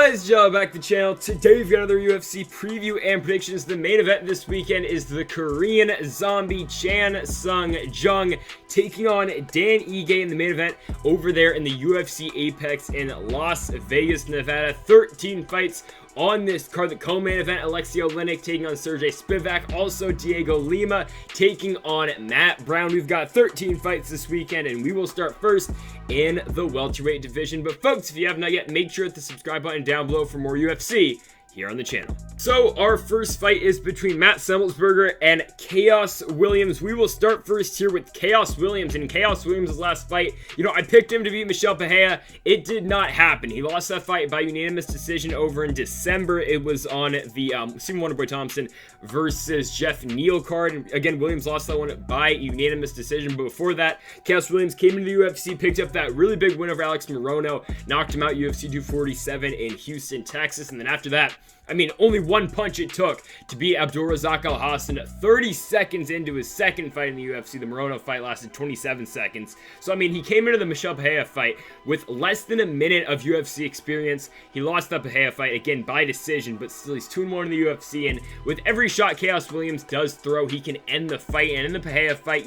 What is up, back to the channel. Today we've got another UFC preview and predictions. The main event this weekend is the Korean Zombie Chan Sung Jung taking on Dan Ige in the main event over there in the UFC Apex in Las Vegas, Nevada. 13 fights on this card. The co-main event, Alexei Oleinik taking on Sergey Spivak. Also, Diego Lima taking on Matt Brown. We've got 13 fights this weekend, and we will start first in the welterweight division. But folks, if you have not yet, make sure to hit the subscribe button down below for more UFC here on the channel. So our first fight is between Matt Semelsberger and Chaos Williams. We will start first here with Chaos Williams. In Chaos Williams' last fight, I picked him to beat Michel Pereira. It did not happen. He lost that fight by unanimous decision over in December. It was on the Stephen Wonderboy Thompson versus Jeff Neal card. And again, Williams lost that one by unanimous decision. But before that, Chaos Williams came into the UFC, picked up that really big win over Alex Morono, knocked him out UFC 247 in Houston, Texas. And then after that, only one punch it took to beat Abdulrazak Alhassan 30 seconds into his second fight in the UFC. The Morono fight lasted 27 seconds. So, he came into the Michel Pereira fight with less than a minute of UFC experience. He lost that Pereira fight, again, by decision, but still he's 2-1 in the UFC, and with every shot Chaos Williams does throw, he can end the fight. And in the Pereira fight,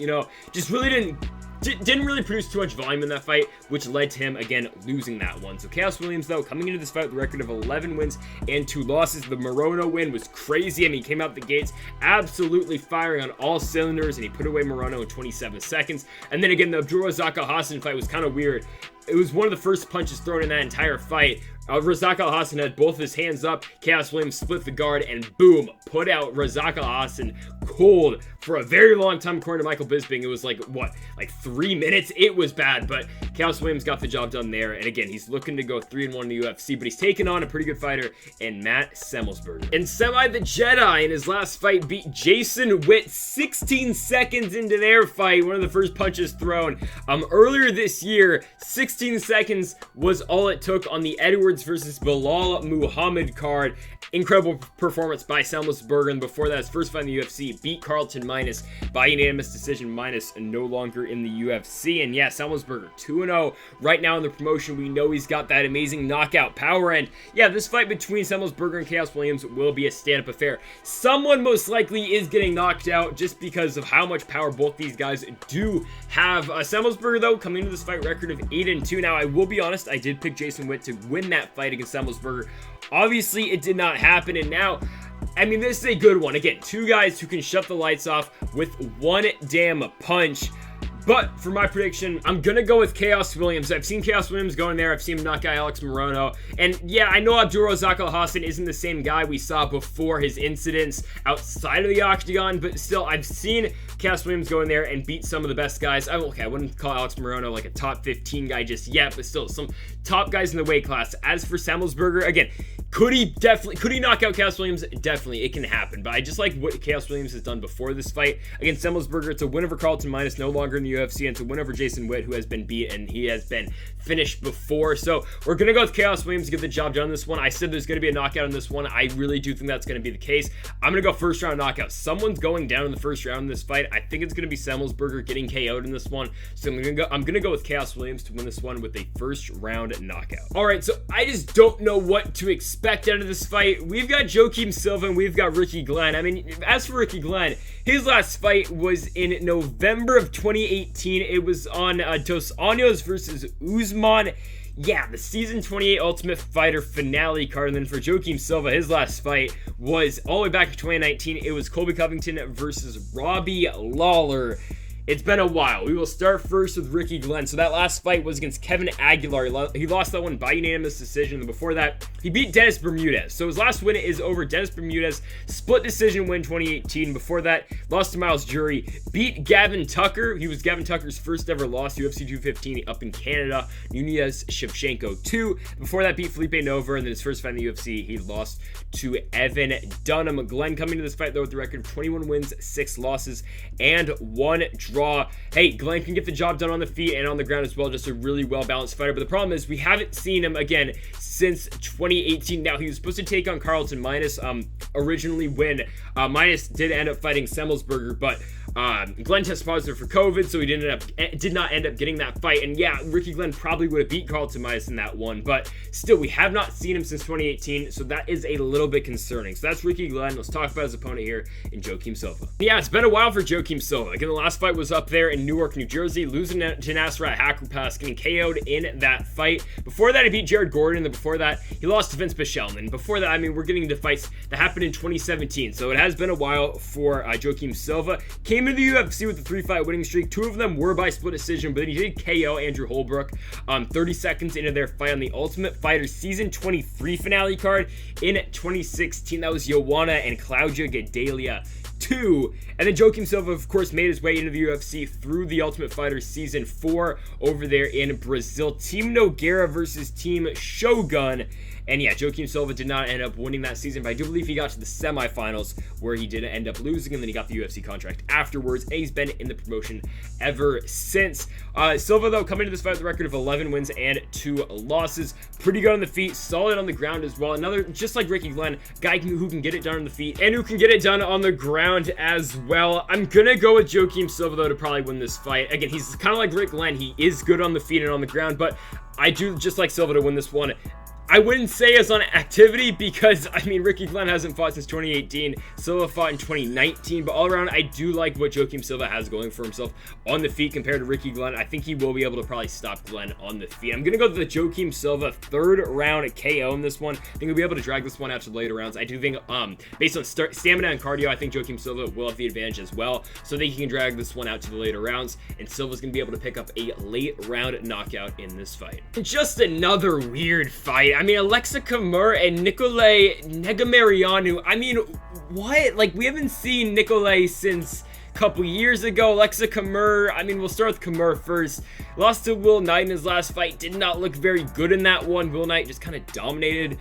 just really didn't really produce too much volume in that fight, which led to him, again, losing that one. So Chaos Williams, though, coming into this fight with a record of 11 wins and 2 losses. The Morono win was crazy. He came out the gates absolutely firing on all cylinders, and he put away Morono in 27 seconds. And then, again, the Abdulrazak Alhassan fight was kind of weird. It was one of the first punches thrown in that entire fight. Razak Alhassan had both his hands up. Chaos Williams split the guard and boom, put out Razak Alhassan cold for a very long time. According to Michael Bisping, it was like 3 minutes? It was bad, but Chaos Williams got the job done there. And again, he's looking to go 3-1 in the UFC, but he's taken on a pretty good fighter in Matt Semelsberger. And Semi the Jedi in his last fight beat Jason Witt 16 seconds into their fight. One of the first punches thrown. Earlier this year, 16 seconds was all it took on the Edwards versus Bilal Muhammad card. Incredible performance by Semelsberger, and before that, his first fight in the UFC, beat Carlton Minus by unanimous decision. Minus no longer in the UFC, and yeah, Semelsberger 2-0 right now in the promotion. We know he's got that amazing knockout power, and yeah, this fight between Semelsberger and Chaos Williams will be a stand-up affair. Someone most likely is getting knocked out just because of how much power both these guys do have. Semelsberger, though, coming into this fight record of 8-2. Now, I will be honest, I did pick Jason Witt to win that fight against Semelsberger. Obviously, it did not happen, and now, this is a good one. Again, 2 guys who can shut the lights off with one damn punch. But for my prediction, I'm going to go with Chaos Williams. I've seen Chaos Williams go in there. I've seen him knock out Alex Morono. And yeah, I know Abdulrazak Alhassan isn't the same guy we saw before his incidents outside of the octagon, but still, I've seen Chaos Williams go in there and beat some of the best guys. I wouldn't call Alex Morono like a top 15 guy just yet, but still, some top guys in the weight class. As for Semelsberger, again, could he knock out Chaos Williams? Definitely, it can happen. But I just like what Chaos Williams has done before this fight against Semelsberger. It's a win over Carlton Minus, no longer in the UFC, and it's a win over Jason Witt, who has been beat and he has been finished before. So we're going to go with Chaos Williams to get the job done on this one. I said there's going to be a knockout in this one. I really do think that's going to be the case. I'm going to go first round knockout. Someone's going down in the first round in this fight. I think it's going to be Semelsberger getting KO'd in this one. So I'm going to go with Chaos Williams to win this one with a first round knockout. All right, so I just don't know what to expect out of this fight. We've got Joaquim Silva and we've got Ricky Glenn. As for Ricky Glenn, his last fight was in November of 2018. It was on Dos Anjos versus Usman. Yeah, the Season 28 Ultimate Fighter finale card. And then for Joaquim Silva, his last fight was all the way back in 2019. It was Colby Covington versus Robbie Lawler. It's been a while. We will start first with Ricky Glenn. So that last fight was against Kevin Aguilar. He lost that one by unanimous decision. And before that, he beat Dennis Bermudez. So his last win is over Dennis Bermudez. Split decision win 2018. Before that, lost to Miles Jury. Beat Gavin Tucker. He was Gavin Tucker's first ever loss, UFC 215 up in Canada. Nunez Shevchenko 2. Before that, beat Felipe Nova. And then his first fight in the UFC, he lost to Evan Dunham. Glenn coming to this fight, though, with the record of 21 wins, 6 losses, and 1 draw. Hey, Glenn can get the job done on the feet and on the ground as well. Just a really well-balanced fighter. But the problem is we haven't seen him again since 2018. Now, he was supposed to take on Carlton Minus originally when Minus did end up fighting Semelsberger, but Glenn tested positive for COVID, so he did not end up getting that fight. And yeah, Ricky Glenn probably would have beat Carlton Midas in that one, but still, we have not seen him since 2018, so that is a little bit concerning. So that's Ricky Glenn. Let's talk about his opponent here in Joaquim Silva. Yeah, it's been a while for Joaquim Silva. Again, the last fight was up there in Newark, New Jersey, losing to Nasrat Hakparas, getting KO'd in that fight. Before that, he beat Jared Gordon, and then before that, he lost to Vince Pichel. And before that, I mean, we're getting into fights that happened in 2017, so it has been a while for Joaquim Silva. Came into the UFC with a 3-fight winning streak. 2 of them were by split decision, but then he did KO Andrew Holbrook 30 seconds into their fight on the Ultimate Fighter Season 23 finale card in 2016. That was Joanna and Claudia Gadelha 2. And then Joaquim Silva, of course, made his way into the UFC through the Ultimate Fighter Season 4 over there in Brazil. Team Nogueira versus Team Shogun. And yeah, Joaquim Silva did not end up winning that season, but I do believe he got to the semifinals where he did end up losing, and then he got the UFC contract afterwards, and he's been in the promotion ever since. Silva, though, coming to this fight with a record of 11 wins and 2 losses. Pretty good on the feet, solid on the ground as well. Another, just like Ricky Glenn, guy who can get it done on the feet and who can get it done on the ground as well. I'm gonna go with Joaquim Silva, though, to probably win this fight. Again, he's kind of like Rick Glenn. He is good on the feet and on the ground, but I do just like Silva to win this one. I wouldn't say as on activity because, I mean, Ricky Glenn hasn't fought since 2018. Silva fought in 2019, but all around, I do like what Joaquim Silva has going for himself on the feet compared to Ricky Glenn. I think he will be able to probably stop Glenn on the feet. I'm going to go to the Joaquim Silva 3rd round KO in this one. I think he'll be able to drag this one out to the later rounds. I do think, based on stamina and cardio, I think Joaquim Silva will have the advantage as well, so that he can drag this one out to the later rounds, and Silva's going to be able to pick up a late round knockout in this fight. And just another weird fight. I mean, Alexa Camur and Negumereanu. I mean, what? Like, we haven't seen Nicolay since a couple years ago. Alexa Camur, I mean, we'll start with Camur first. Lost to Will Knight in his last fight. Did not look very good in that one. Will Knight just kind of dominated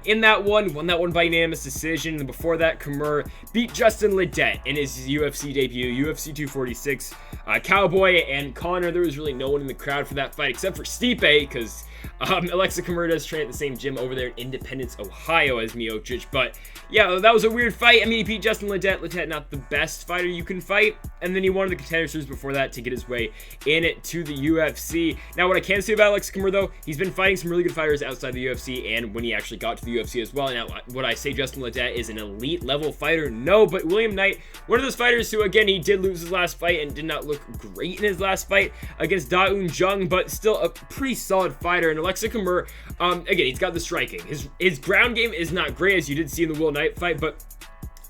in that one. Won that one by unanimous decision. And before that, Camur beat Justin Ledet in his UFC debut, UFC 246. Cowboy and Connor. There was really no one in the crowd for that fight except for Stipe, because Alexa Camur does train at the same gym over there in Independence, Ohio as Miocic. But yeah, that was a weird fight. I mean, he beat Justin Ledet. Ledet, not the best fighter you can fight. And then he won the Contender Series before that to get his way into the UFC. Now, what I can say about Alexa Camur, though, he's been fighting some really good fighters outside the UFC and when he actually got to the UFC as well. Now, would I say Justin Ledet is an elite level fighter? No, but William Knight, one of those fighters who, again, he did lose his last fight and did not look great in his last fight against Da Un Jung, but still a pretty solid fighter. And Alexa Camur, again, he's got the striking. His ground game is not great, as you did see in the Will Knight fight, but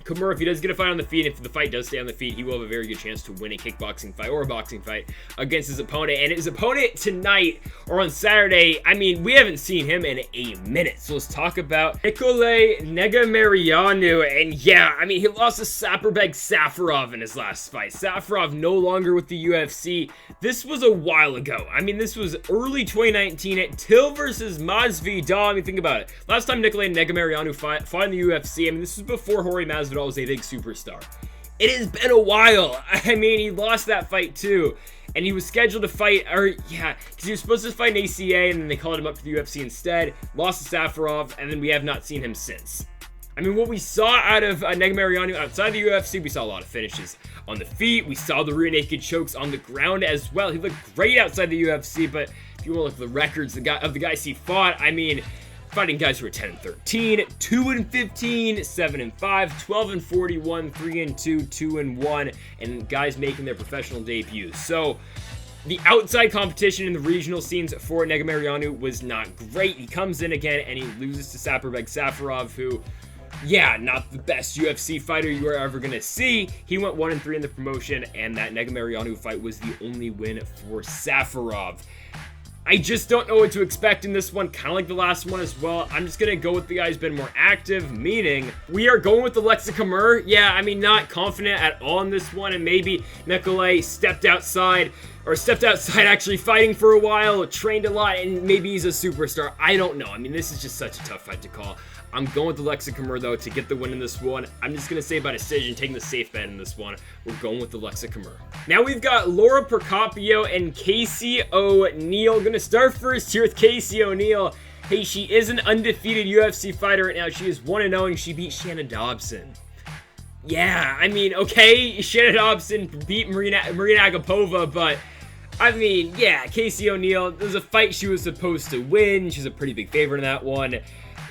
Camur, if he does get a fight on the feet, if the fight does stay on the feet, he will have a very good chance to win a kickboxing fight or a boxing fight against his opponent. And his opponent tonight, or on Saturday, I mean, we haven't seen him in a minute. So let's talk about Negumereanu. And yeah, I mean, he lost to Saparbeg Safarov in his last fight. Safarov no longer with the UFC. This was a while ago. I mean, this was early 2019 at Till versus Masvidal. I mean, think about it. Last time Negumereanu fought in the UFC, I mean, this was before Jorge Masvidal was a big superstar. It has been a while. I mean, he lost that fight too, and he was scheduled to fight, or yeah, because he was supposed to fight an ACA, and then they called him up to the UFC instead. Lost to Safarov, and then we have not seen him since. I mean, what we saw out of Negumereanu outside the UFC, we saw a lot of finishes on the feet. We saw the rear naked chokes on the ground as well. He looked great outside the UFC, but if you want to look at the records of the guys he fought, I mean, fighting guys who are 10-13, 2-15, 7-5, 12-41, 3-2, 2-1, and guys making their professional debuts. So the outside competition in the regional scenes for Negumereanu was not great. He comes in again and he loses to Saparbeg Safarov, who, yeah, not the best UFC fighter you are ever going to see. He went 1-3 in the promotion, and that Negumereanu fight was the only win for Safarov. I just don't know what to expect in this one, kind of like the last one as well. I'm just going to go with the guy who's been more active, meaning we are going with Alexa Camur. Yeah, I mean, not confident at all in this one, and maybe Nicolay stepped outside actually fighting for a while, trained a lot, and maybe he's a superstar. I don't know. I mean, this is just such a tough fight to call. I'm going with Alexa Camur, though, to get the win in this one. I'm just going to say by decision, taking the safe bet in this one. We're going with Alexa Camur. Now we've got Laura Procopio and Casey O'Neill. Going to start first here with Casey O'Neill. Hey, she is an undefeated UFC fighter right now. She is 1-0, and she beat Shannon Dobson. Yeah, I mean, okay, Shannon Dobson beat Marina Agapova, but I mean, yeah, Casey O'Neill, it was a fight she was supposed to win. She's a pretty big favorite in that one.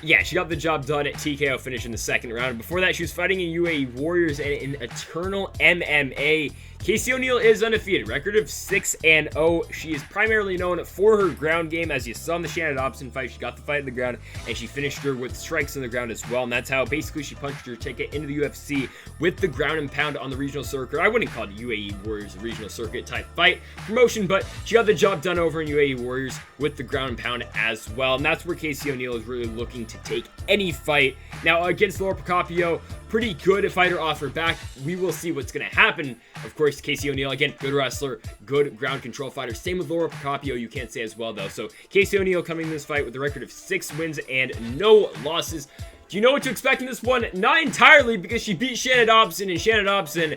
Yeah, she got the job done at TKO finish in the second round. Before that, she was fighting in UAE Warriors and in Eternal MMA. Casey O'Neill is undefeated, record of 6-0. She is primarily known for her ground game. As you saw in the Shannon Dobson fight, she got the fight in the ground, and she finished her with strikes on the ground as well. And that's how basically she punched her ticket into the UFC with the ground and pound on the regional circuit. I wouldn't call it UAE Warriors a regional circuit type fight promotion, but she got the job done over in UAE Warriors with the ground and pound as well. And that's where Casey O'Neill is really looking to take any fight. Now, against Laura Procopio, pretty good fighter off her back. We will see what's going to happen. Of course, Casey O'Neill, again, good wrestler, good ground control fighter. Same with Laura Procopio, you can't say as well, though. So, Casey O'Neill coming in this fight with a record of 6 wins and no losses. Do you know what to expect in this one? Not entirely, because she beat Shannon Dobson, and Shannon Dobson,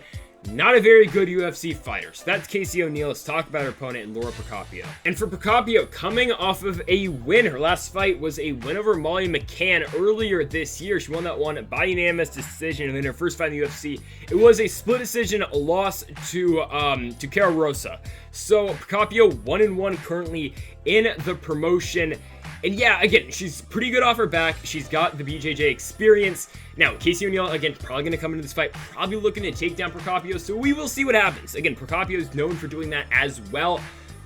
not a very good UFC fighter. So that's Casey O'Neill. Let's talk about her opponent, Laura Procopio. And for Procopio, coming off of a win, her last fight was a win over Molly McCann earlier this year. She won that one by unanimous decision. And then her first fight in the UFC, it was a split decision loss to Erosa. So Procopio 1-1 currently in the promotion. And yeah, again, she's pretty good off her back. She's got the BJJ experience. Now, Casey O'Neill, again, probably going to come into this fight, probably looking to take down Procopio, so we will see what happens. Again, Procopio is known for doing that as well,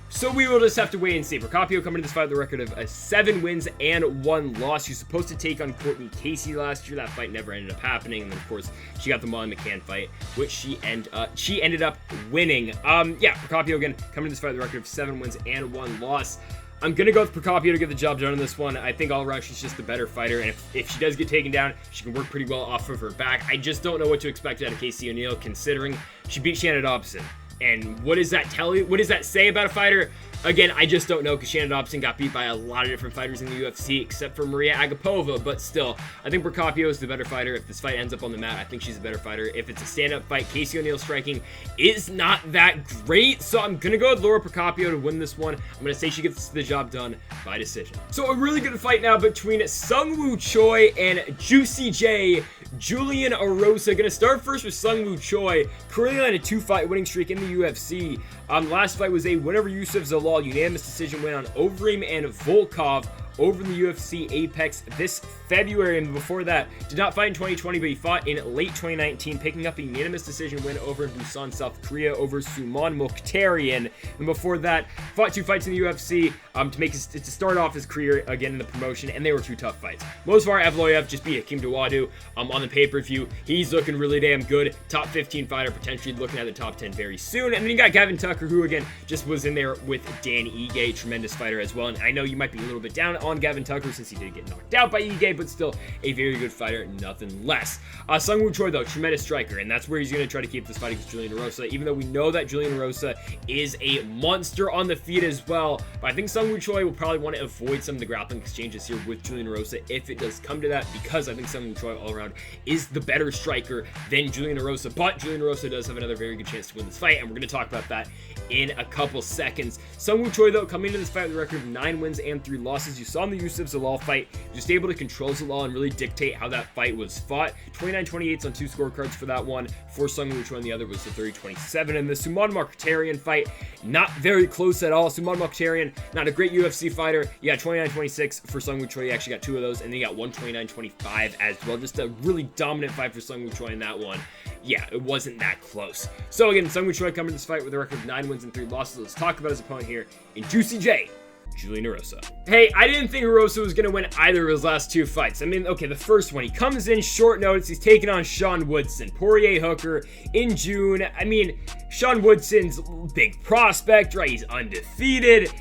so we will just have to wait and see. Procopio coming into this fight with a record of 7 wins and 1 loss. She's supposed to take on Courtney Casey last year. That fight never ended up happening, and then, of course, she got the Molly McCann fight, which she ended up winning. Yeah, Procopio, again, coming into this fight with a record of 7 wins and 1 loss. I'm going to go with Procopio to get the job done on this one. I think all around she's just the better fighter, and if she does get taken down, she can work pretty well off of her back. I just don't know what to expect out of Casey O'Neill, considering she beat Shannon Dobson. And what does that tell you? What does that say about a fighter? Again, I just don't know, because Shannon Dobson got beat by a lot of different fighters in the UFC, except for Maria Agapova, but still, I think Procopio is the better fighter. If this fight ends up on the mat, I think she's a better fighter. If it's a stand-up fight, Casey O'Neill striking is not that great, so I'm going to go with Laura Procopio to win this one. I'm going to say she gets the job done by decision. So a really good fight now between Seungwoo Choi and Juicy J. Julian Erosa. Going to start first with Seungwoo Choi, currently on a 2-fight winning streak in the UFC. Last fight was a win over Yusuf Zalal, unanimous decision win on Overeem and Volkov over the UFC Apex this February, and before that, did not fight in 2020, but he fought in late 2019, picking up a unanimous decision win over in Busan, South Korea over Suman Mokhtarian, and before that, fought 2 fights in the UFC to start off his career again in the promotion, and they were 2 tough fights. Movsar Evloev just beat Hakeem Dawodu on the pay-per-view. He's looking really damn good, top 15 fighter, potentially looking at the top 10 very soon, and then you got Gavin Tucker, who again just was in there with Dan Ige, tremendous fighter as well, and I know you might be a little bit down on Gavin Tucker since he did get knocked out by Ige, but still a very good fighter, nothing less. Seungwoo Choi, though, tremendous striker, and that's where he's going to try to keep this fight against Julian Erosa, even though we know that Julian Erosa is a monster on the feet as well. But I think Seungwoo Choi will probably want to avoid some of the grappling exchanges here with Julian Erosa if it does come to that, because I think Seungwoo Choi all around is the better striker than Julian Erosa, but Julian Erosa does have another very good chance to win this fight, and we're going to talk about that in a couple seconds. Seungwoo Choi, though, coming into this fight with a record of 9 wins and 3 losses. You saw in the Yusuf Zalal fight, just able to control Zalal and really dictate how that fight was fought. 29-28 on 2 scorecards for that one. For Seungwoo Choi, and the other was the 30-27. And the Suman Mokhtarian fight, not very close at all. Suman Mokhtarian, not a great UFC fighter. You got 29-26 for Seungwoo Choi. You actually got 2 of those, and then you got 129-25 as well. Just a really dominant fight for Seungwoo Choi in that one. Yeah, it wasn't that close. So again, Seungwoo Choi coming to this fight with a record of 9 wins and 3 losses. Let's talk about his opponent here in Juicy J. Julian Erosa. Hey, I didn't think Erosa was going to win either of his last 2 fights. I mean, okay, the first one, he comes in short notice. He's taking on Sean Woodson, Poirier hooker in June. I mean, Sean Woodson's big prospect, right? He's undefeated.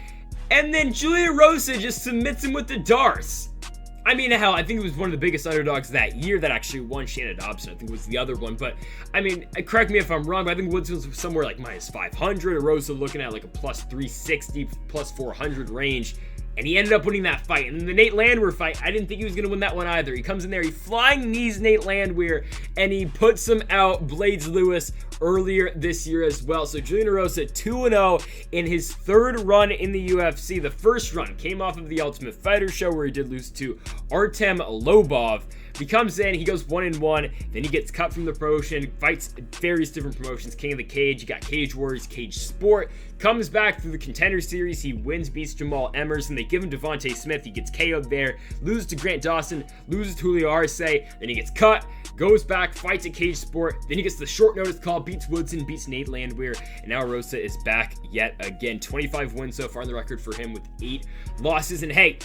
And then Julian Erosa just submits him with the darts. I mean, hell, I think it was one of the biggest underdogs that year that actually won. Shannon Dobson, I think, was the other one. But, I mean, correct me if I'm wrong, but I think Woodson was somewhere like minus 500. Erosa looking at like a plus 360, plus 400 range. And he ended up winning that fight. And the Nate Landwehr fight, I didn't think he was going to win that one either. He comes in there, he flying knees Nate Landwehr, and he puts him out Blades Lewis earlier this year as well. So Julian Erosa 2-0 in his 3rd run in the UFC. The first run came off of the Ultimate Fighter show where he did lose to Artem Lobov. He comes in, he goes 1-1, then he gets cut from the promotion, fights various different promotions, King of the Cage, you got Cage Warriors, Cage Sport, comes back through the Contender Series, he wins, beats Jamal Emerson, they give him Devontae Smith, he gets KO'd there, loses to Grant Dawson, loses to Julio Arce, then he gets cut, goes back, fights at Cage Sport, then he gets the short notice call, beats Woodson, beats Nate Landwehr, and now Erosa is back yet again. 25 wins so far on the record for him with 8 losses, and hey,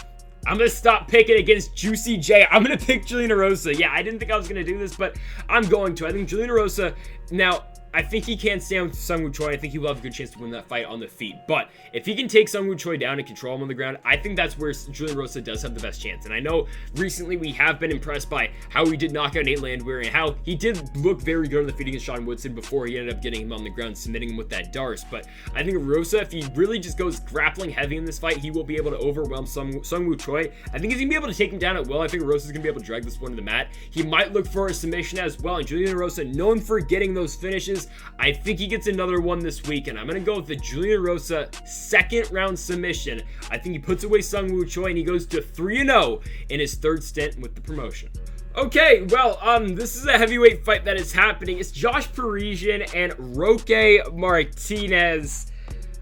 I'm going to stop picking against Juicy J. I'm going to pick Julian Erosa. Yeah, I didn't think I was going to do this, but I'm going to. I think Julian Erosa, now, I think he can stand with Sungwoo Choi. I think he will have a good chance to win that fight on the feet. But if he can take Sungwoo Choi down and control him on the ground, I think that's where Julian Erosa does have the best chance. And I know recently we have been impressed by how he did knock out Nate Landwehr and how he did look very good on the feet against Sean Woodson before he ended up getting him on the ground, submitting him with that Darce. But I think Erosa, if he really just goes grappling heavy in this fight, he will be able to overwhelm Sungwoo Choi. I think he's going to be able to take him down at will. I think Erosa's going to be able to drag this one to the mat. He might look for a submission as well. And Julian Erosa, known for getting those finishes, I think he gets another one this week, and I'm going to go with the Julian Erosa second round submission. I think he puts away Sungwoo Choi, and he goes to 3-0 in his third stint with the promotion. Okay, well, this is a heavyweight fight that is happening. It's Josh Parisian and Roque Martinez.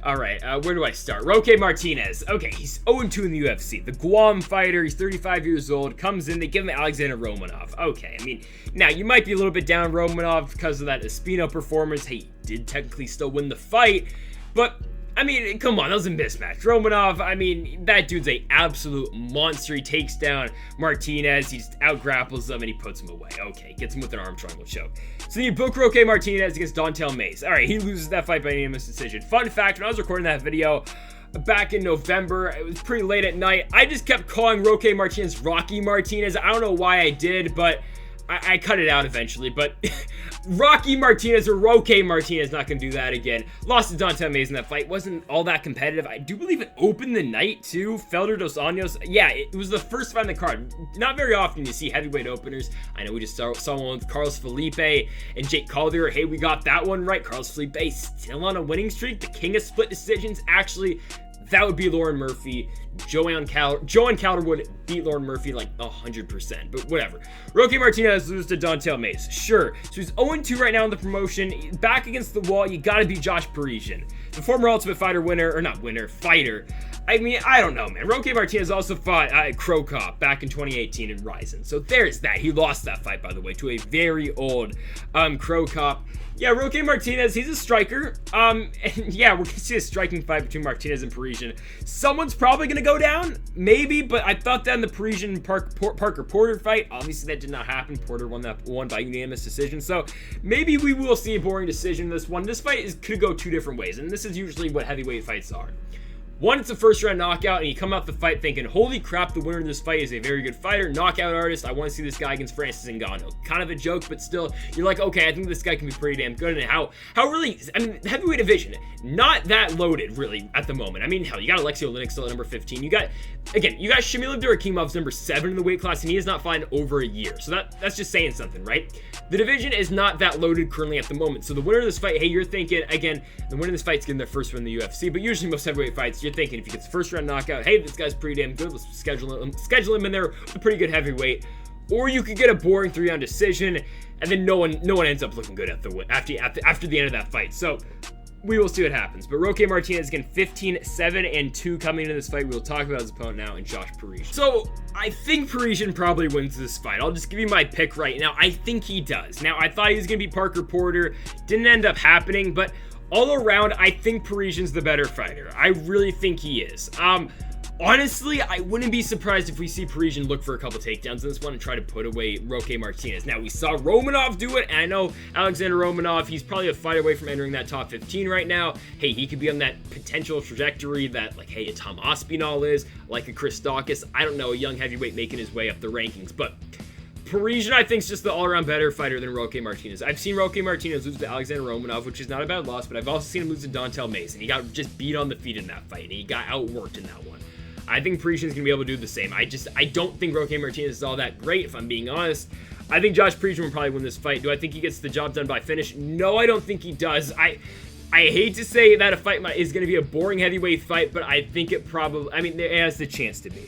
All right, where do I start? Roque Martinez. Okay, he's 0-2 in the UFC. The Guam fighter, he's 35 years old, comes in, they give him Alexander Romanov. Okay, I mean, now you might be a little bit down Romanov because of that Espino performance. Hey, he did technically still win the fight, but I mean, come on, that was a mismatch. Romanov, I mean, that dude's a absolute monster. He takes down Martinez, he just out-grapples him, and he puts him away. Okay, gets him with an arm triangle choke. So then you book Roque Martinez against Dontel Mays. All right, he loses that fight by unanimous decision. Fun fact, when I was recording that video back in November, it was pretty late at night, I just kept calling Roque Martinez Rocky Martinez. I don't know why I did, but I cut it out eventually, but Rocky Martinez or Roque Martinez, not going to do that again. Lost to Dontel Mays in that fight. Wasn't all that competitive. I do believe it opened the night too. Felder dos Anjos. Yeah, it was the first fight on the card. Not very often you see heavyweight openers. I know we just saw one with Carlos Felipe and Jake Calder. Hey, we got that one right. Carlos Felipe still on a winning streak. The king of split decisions. Actually, that would be Lauren Murphy. Joanne Calder would beat Lauren Murphy like 100%, but whatever. Roque Martinez loses to Dontel Mays. Sure. So he's 0-2 right now in the promotion. Back against the wall, you gotta beat Josh Parisian. The former Ultimate Fighter winner, or not winner, fighter. I mean, I don't know, man. Roque Martinez also fought Crow Cop back in 2018 in Ryzen. So there's that. He lost that fight, by the way, to a very old Crow Cop. Yeah, Roque Martinez, he's a striker. And yeah, we're gonna see a striking fight between Martinez and Parisian. Someone's probably gonna go down, maybe, but I thought that in the Parisian Parker Porter fight, obviously that did not happen. Porter won that one by unanimous decision, so maybe we will see a boring decision in this one. This fight could go two different ways, and this is usually what heavyweight fights are. One, it's a first round knockout, and you come out the fight thinking, holy crap, the winner of this fight is a very good fighter, knockout artist. I want to see this guy against Francis Ngannou. Kind of a joke, but still, you're like, okay, I think this guy can be pretty damn good. And how really, I mean, heavyweight division, not that loaded, really, at the moment. I mean, hell, you got Alexei Oleinik still at number 15. You got Shamil Abdurakimov's number 7 in the weight class, and he has not fought in over a year. So that's just saying something, right? The division is not that loaded currently at the moment. So the winner of this fight, hey, you're thinking, again, the winner of this fight's getting their first win in the UFC, but usually most heavyweight fights, you're thinking if he gets the first round knockout, hey, this guy's pretty damn good, let's schedule him in there with a pretty good heavyweight. Or you could get a boring 3-round decision, and then no one ends up looking good after the end of that fight. So we will see what happens. But Roque Martinez, again, 15-7-2 coming into this fight. We will talk about his opponent now, and Josh Parisian. So I think Parisian probably wins this fight. I'll just give you my pick right now. I think he does. Now, I thought he was going to be Parker Porter. Didn't end up happening, but all around, I think Parisian's the better fighter. I really think he is. Honestly, I wouldn't be surprised if we see Parisian look for a couple takedowns in this one and try to put away Roque Martinez. Now, we saw Romanov do it, and I know Alexander Romanov, he's probably a fight away from entering that top 15 right now. Hey, he could be on that potential trajectory that, like, hey, a Tom Aspinall is, like a Chris Daukaus. I don't know, a young heavyweight making his way up the rankings, but Parisian, I think, is just the all-around better fighter than Roque Martinez. I've seen Roque Martinez lose to Alexander Romanov, which is not a bad loss, but I've also seen him lose to Dontel Mays, and he got just beat on the feet in that fight, and he got outworked in that one. I think Parisian's going to be able to do the same. I don't think Roque Martinez is all that great, if I'm being honest. I think Josh Parisian will probably win this fight. Do I think he gets the job done by finish? No, I don't think he does. I hate to say that a fight is going to be a boring heavyweight fight, but I think it probably, I mean, it has the chance to be.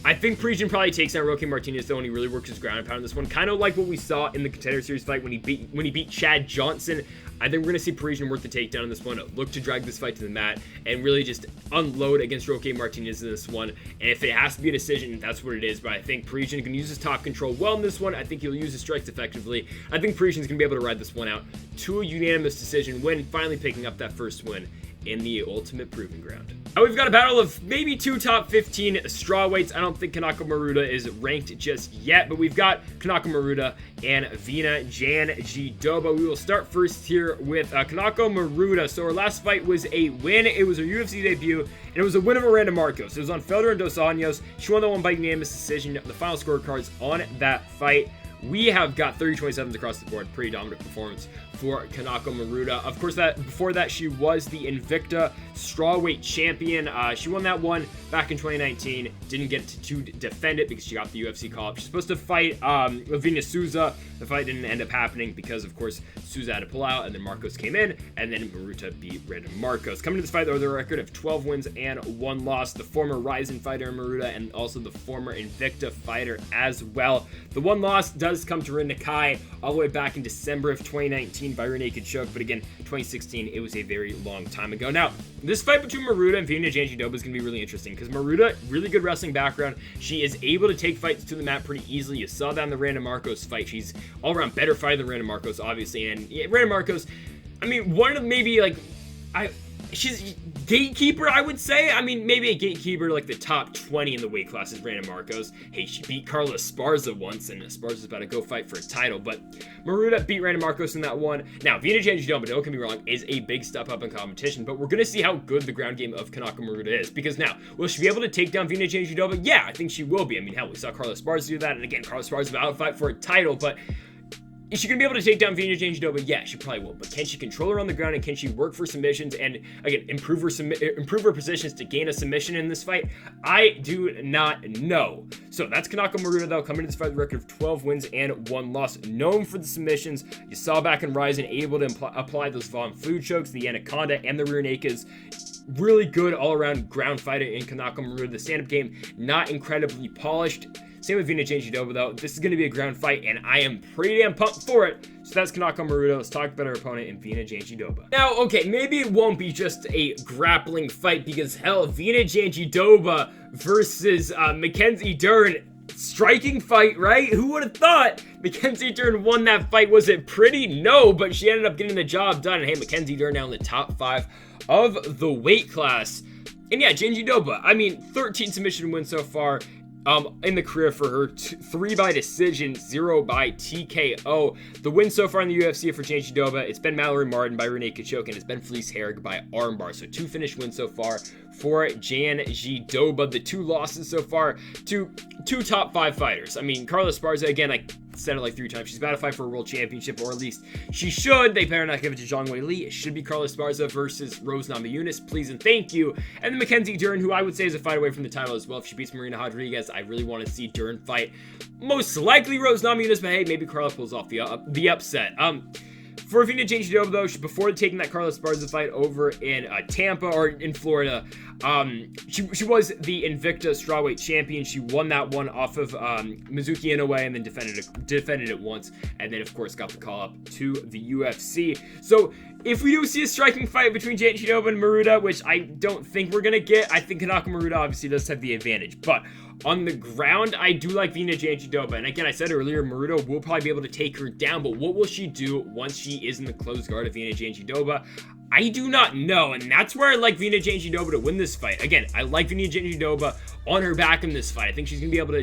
I think Parisian probably takes out Roque Martinez though, and he really works his ground and pound in this one. Kind of like what we saw in the Contender Series fight when he beat Chad Johnson. I think we're going to see Parisian work the takedown in this one, look to drag this fight to the mat, and really just unload against Roque Martinez in this one. And if it has to be a decision, that's what it is. But I think Parisian can use his top control well in this one. I think he'll use his strikes effectively. I think Parisian's going to be able to ride this one out to a unanimous decision, win, finally picking up that first win in the ultimate proving ground. Now we've got a battle of maybe two top 15 strawweights. I don't think Kanako Maruta is ranked just yet, but we've got Kanako Maruta and Vina Jandiroba. We will start first here with Kanako Maruta. So our last fight was a win. It was her UFC debut, and it was a win of Miranda Marcos. It was on Felder and Dos Anjos. She won that one by unanimous decision. The final scorecards on that fight, we have got 30-27s across the board. Pretty dominant performance for Kanako Maruta. Of course, before that, she was the Invicta strawweight champion. She won that one back in 2019. Didn't get to defend it because she got the UFC call-up. She's supposed to fight Lavinia Souza. The fight didn't end up happening because, of course, Souza had to pull out, and then Marcos came in, and then Maruta beat Miranda Marcos. Coming to this fight, though, with a record of 12 wins and 1 loss. The former Ryzen fighter Maruta, and also the former Invicta fighter as well. The 1 loss does come to Rin Nakai all the way back in December of 2019 by rear naked choke, but again, 2016, it was a very long time ago. Now, this fight between Maruta and Vina Jandiroba is going to be really interesting because Maruta, really good wrestling background. She is able to take fights to the mat pretty easily. You saw that in the Miranda Marcos fight. She's all-around better fighter than Miranda Marcos, obviously, and yeah, Miranda Marcos, I mean, one of maybe, like, she's gatekeeper, I would say. I mean, maybe a gatekeeper like the top 20 in the weight class is Miranda Marcos. Hey, she beat Carla Esparza once, and Esparza's about to go fight for a title, but Maruta beat Miranda Marcos in that one. Now, Vina Jandiroba, don't get me wrong, is a big step up in competition, but we're going to see how good the ground game of Kanako Maruta is, because now, will she be able to take down Vina Jandiroba? Yeah, I think she will be. I mean, hell, we saw Carla Esparza do that, and again, Carla Esparza about to fight for a title, but is she going to be able to take down Vina Jandiroba? Yeah, she probably will. But can she control her on the ground, and can she work for submissions and, again, improve her positions to gain a submission in this fight? I do not know. So that's Kanako Maruta, though, coming to this fight with a record of 12 wins and 1 loss. Known for the submissions. You saw back in Ryzen, able to apply those Von Flue chokes, the Anaconda, and the rear nakeds. Really good all-around ground fighter in Kanako Maruta. The stand-up game, not incredibly polished. Same with Vina Jandiroba, though. This is going to be a ground fight, and I am pretty damn pumped for it. So that's Kanako Maruta. Let's talk about our opponent in Vina Jandiroba. Now, okay, maybe it won't be just a grappling fight because, hell, Vina Jandiroba versus Mackenzie Dern. Striking fight, right? Who would have thought Mackenzie Dern won that fight? Was it pretty? No, but she ended up getting the job done. And hey, Mackenzie Dern now in the top 5 of the weight class. And yeah, Jandiroba, I mean, 13 submission wins so far in the career for her. 3 by decision, 0 by TKO. The win so far in the UFC for Jandiroba, it's been Mallory Martin by Renee Kachok, and it's been Felice Herrig by armbar. So 2 finished wins so far for Jandiroba. The 2 losses so far to 2 top 5 fighters. I mean, Carla Esparza, again, I said it like 3 times. She's about to fight for a world championship, or at least she should. They better not give it to Zhang Weili. It should be Carla Esparza versus Rose Namajunas. Please and thank you. And then Mackenzie Dern, who I would say is a fight away from the title as well. If she beats Marina Rodriguez, I really want to see Dern fight. Most likely Rose Namajunas, but hey, maybe Carla pulls off the upset. For Vina Jandiroba, though, before taking that Carla Esparza fight over in Tampa, or in Florida, she was the Invicta strawweight champion. She won that one off of Mizuki Inoue, and then defended it once, and then, of course, got the call-up to the UFC. So if we do see a striking fight between Jandiroba and Maruta, which I don't think we're going to get, I think Kanako Maruta obviously does have the advantage. But on the ground, I do like Vina Jandiroba. And again, I said earlier, Maruta will probably be able to take her down. But what will she do once she is in the closed guard of Vina Jandiroba? I do not know, and that's where I like Vina Jandiroba to win this fight. Again, I like Vina Jandiroba on her back in this fight. I think she's gonna be able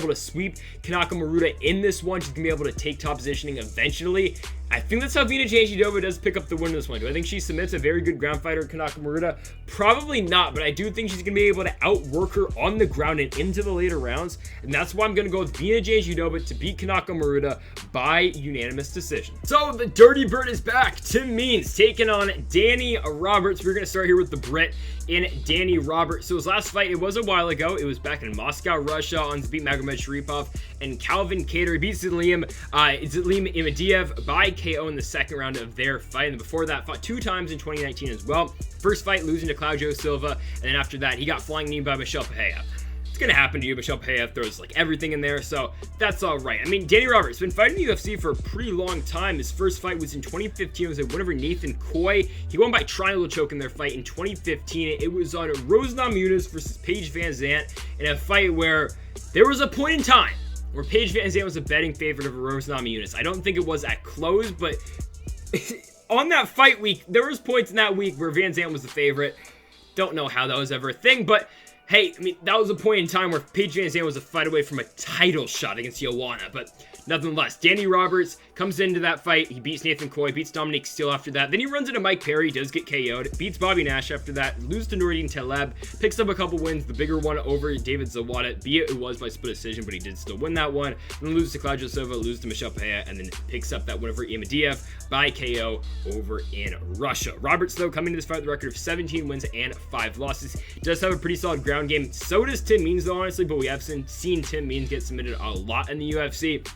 to sweep Kanako Maruta in this one. She's gonna be able to take top positioning eventually. I think that's how Vina Jandiroba does pick up the win in this one. Do I think she submits a very good ground fighter, Kanako Maruta? Probably not, but I do think she's gonna be able to outwork her on the ground and into the later rounds, and that's why I'm gonna go with Vina Jandiroba to beat Kanako Maruta by unanimous decision. So the Dirty Bird is back. Tim Means taking on Danny Roberts. We're gonna start here with the Brit in Danny Roberts. So his last fight, it was a while ago. It was back in Moscow, Russia, on beat Magomed Sharipov and Calvin Kattar. He beat Zlim Imadiev by KO in the second round of their fight. And before that, fought 2 times in 2019 as well. First fight losing to Claudio Silva, and then after that, he got flying knee by Michel Pereira. it's gonna happen to you. Michel Pereira throws like everything in there, so that's all right. I mean, Danny Roberts been fighting the UFC for a pretty long time. His first fight was in 2015. It was a win over Nathan Choi. He won by triangle choke in their fight in 2015. It was on Rose Namajunas versus Paige Van Zant in a fight where there was a point in time where Paige Van Zant was a betting favorite over Rose Namajunas. I don't think it was at close, but on that fight week, there was points in that week where Van Zant was the favorite. Don't know how that was ever a thing, but hey, I mean, that was a point in time where Paige Van Zant was a fight away from a title shot against Joanna, but nonetheless, Danny Roberts comes into that fight. He beats Nathan Choi, beats Dominic Steele after that. Then he runs into Mike Perry, does get KO'd, beats Bobby Nash after that, loses to Nordine Taleb, picks up a couple wins, the bigger one over David Zawada, be it was by split decision, but he did still win that one. Then loses to Claudio Silva, loses to Michel Pereira, and then picks up that win over Imadaev by KO over in Russia. Roberts, though, coming to this fight with a record of 17 wins and 5 losses. He does have a pretty solid ground game. So does Tim Means, though, honestly, but we have seen Tim Means get submitted a lot in the UFC.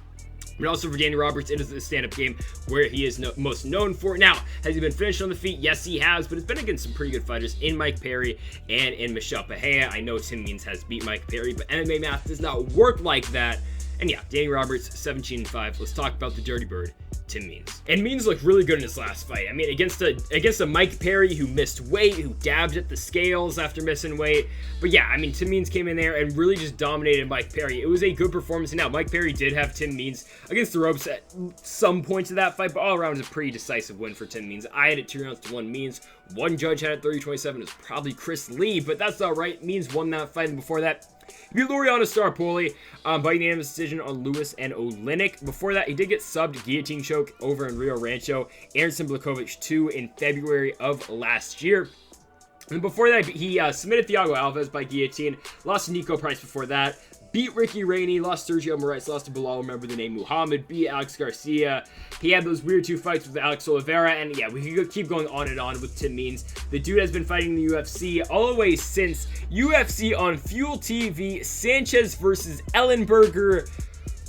But also for Danny Roberts, it is the stand-up game where he is most known for. Now, has he been finished on the feet? Yes, he has, but it's been against some pretty good fighters in Mike Perry and in Michel Pereira. I know Tim Means has beat Mike Perry, but MMA math does not work like that. And yeah, Danny Roberts, 17-5. Let's talk about the Dirty Bird, Tim Means. And Means looked really good in his last fight. I mean, against a Mike Perry who missed weight, who dabbed at the scales after missing weight. But yeah, I mean, Tim Means came in there and really just dominated Mike Perry. It was a good performance. And now, Mike Perry did have Tim Means against the ropes at some points of that fight, but all around it was a pretty decisive win for Tim Means. I had it 2-1 Means. One judge had it 30-27. It was probably Chris Lee, but that's all right. Means won that fight, and before that, he beat Laureano Starpoli by unanimous decision on Lewis and Oleinik. Before that, he did get subbed guillotine choke over in Rio Rancho. Anderson Blakovic 2 in February of last year. And before that, he submitted Thiago Alves by guillotine. Lost to Nico Price before that. Beat Ricky Rainey, lost Sergio Moraes, lost to Bilal, remember the name Muhammad, beat Alex Garcia. He had those weird 2 fights with Alex Oliveira, and yeah, we could keep going on and on with Tim Means. The dude has been fighting the UFC all the way since UFC on Fuel TV, Sanchez versus Ellenberger.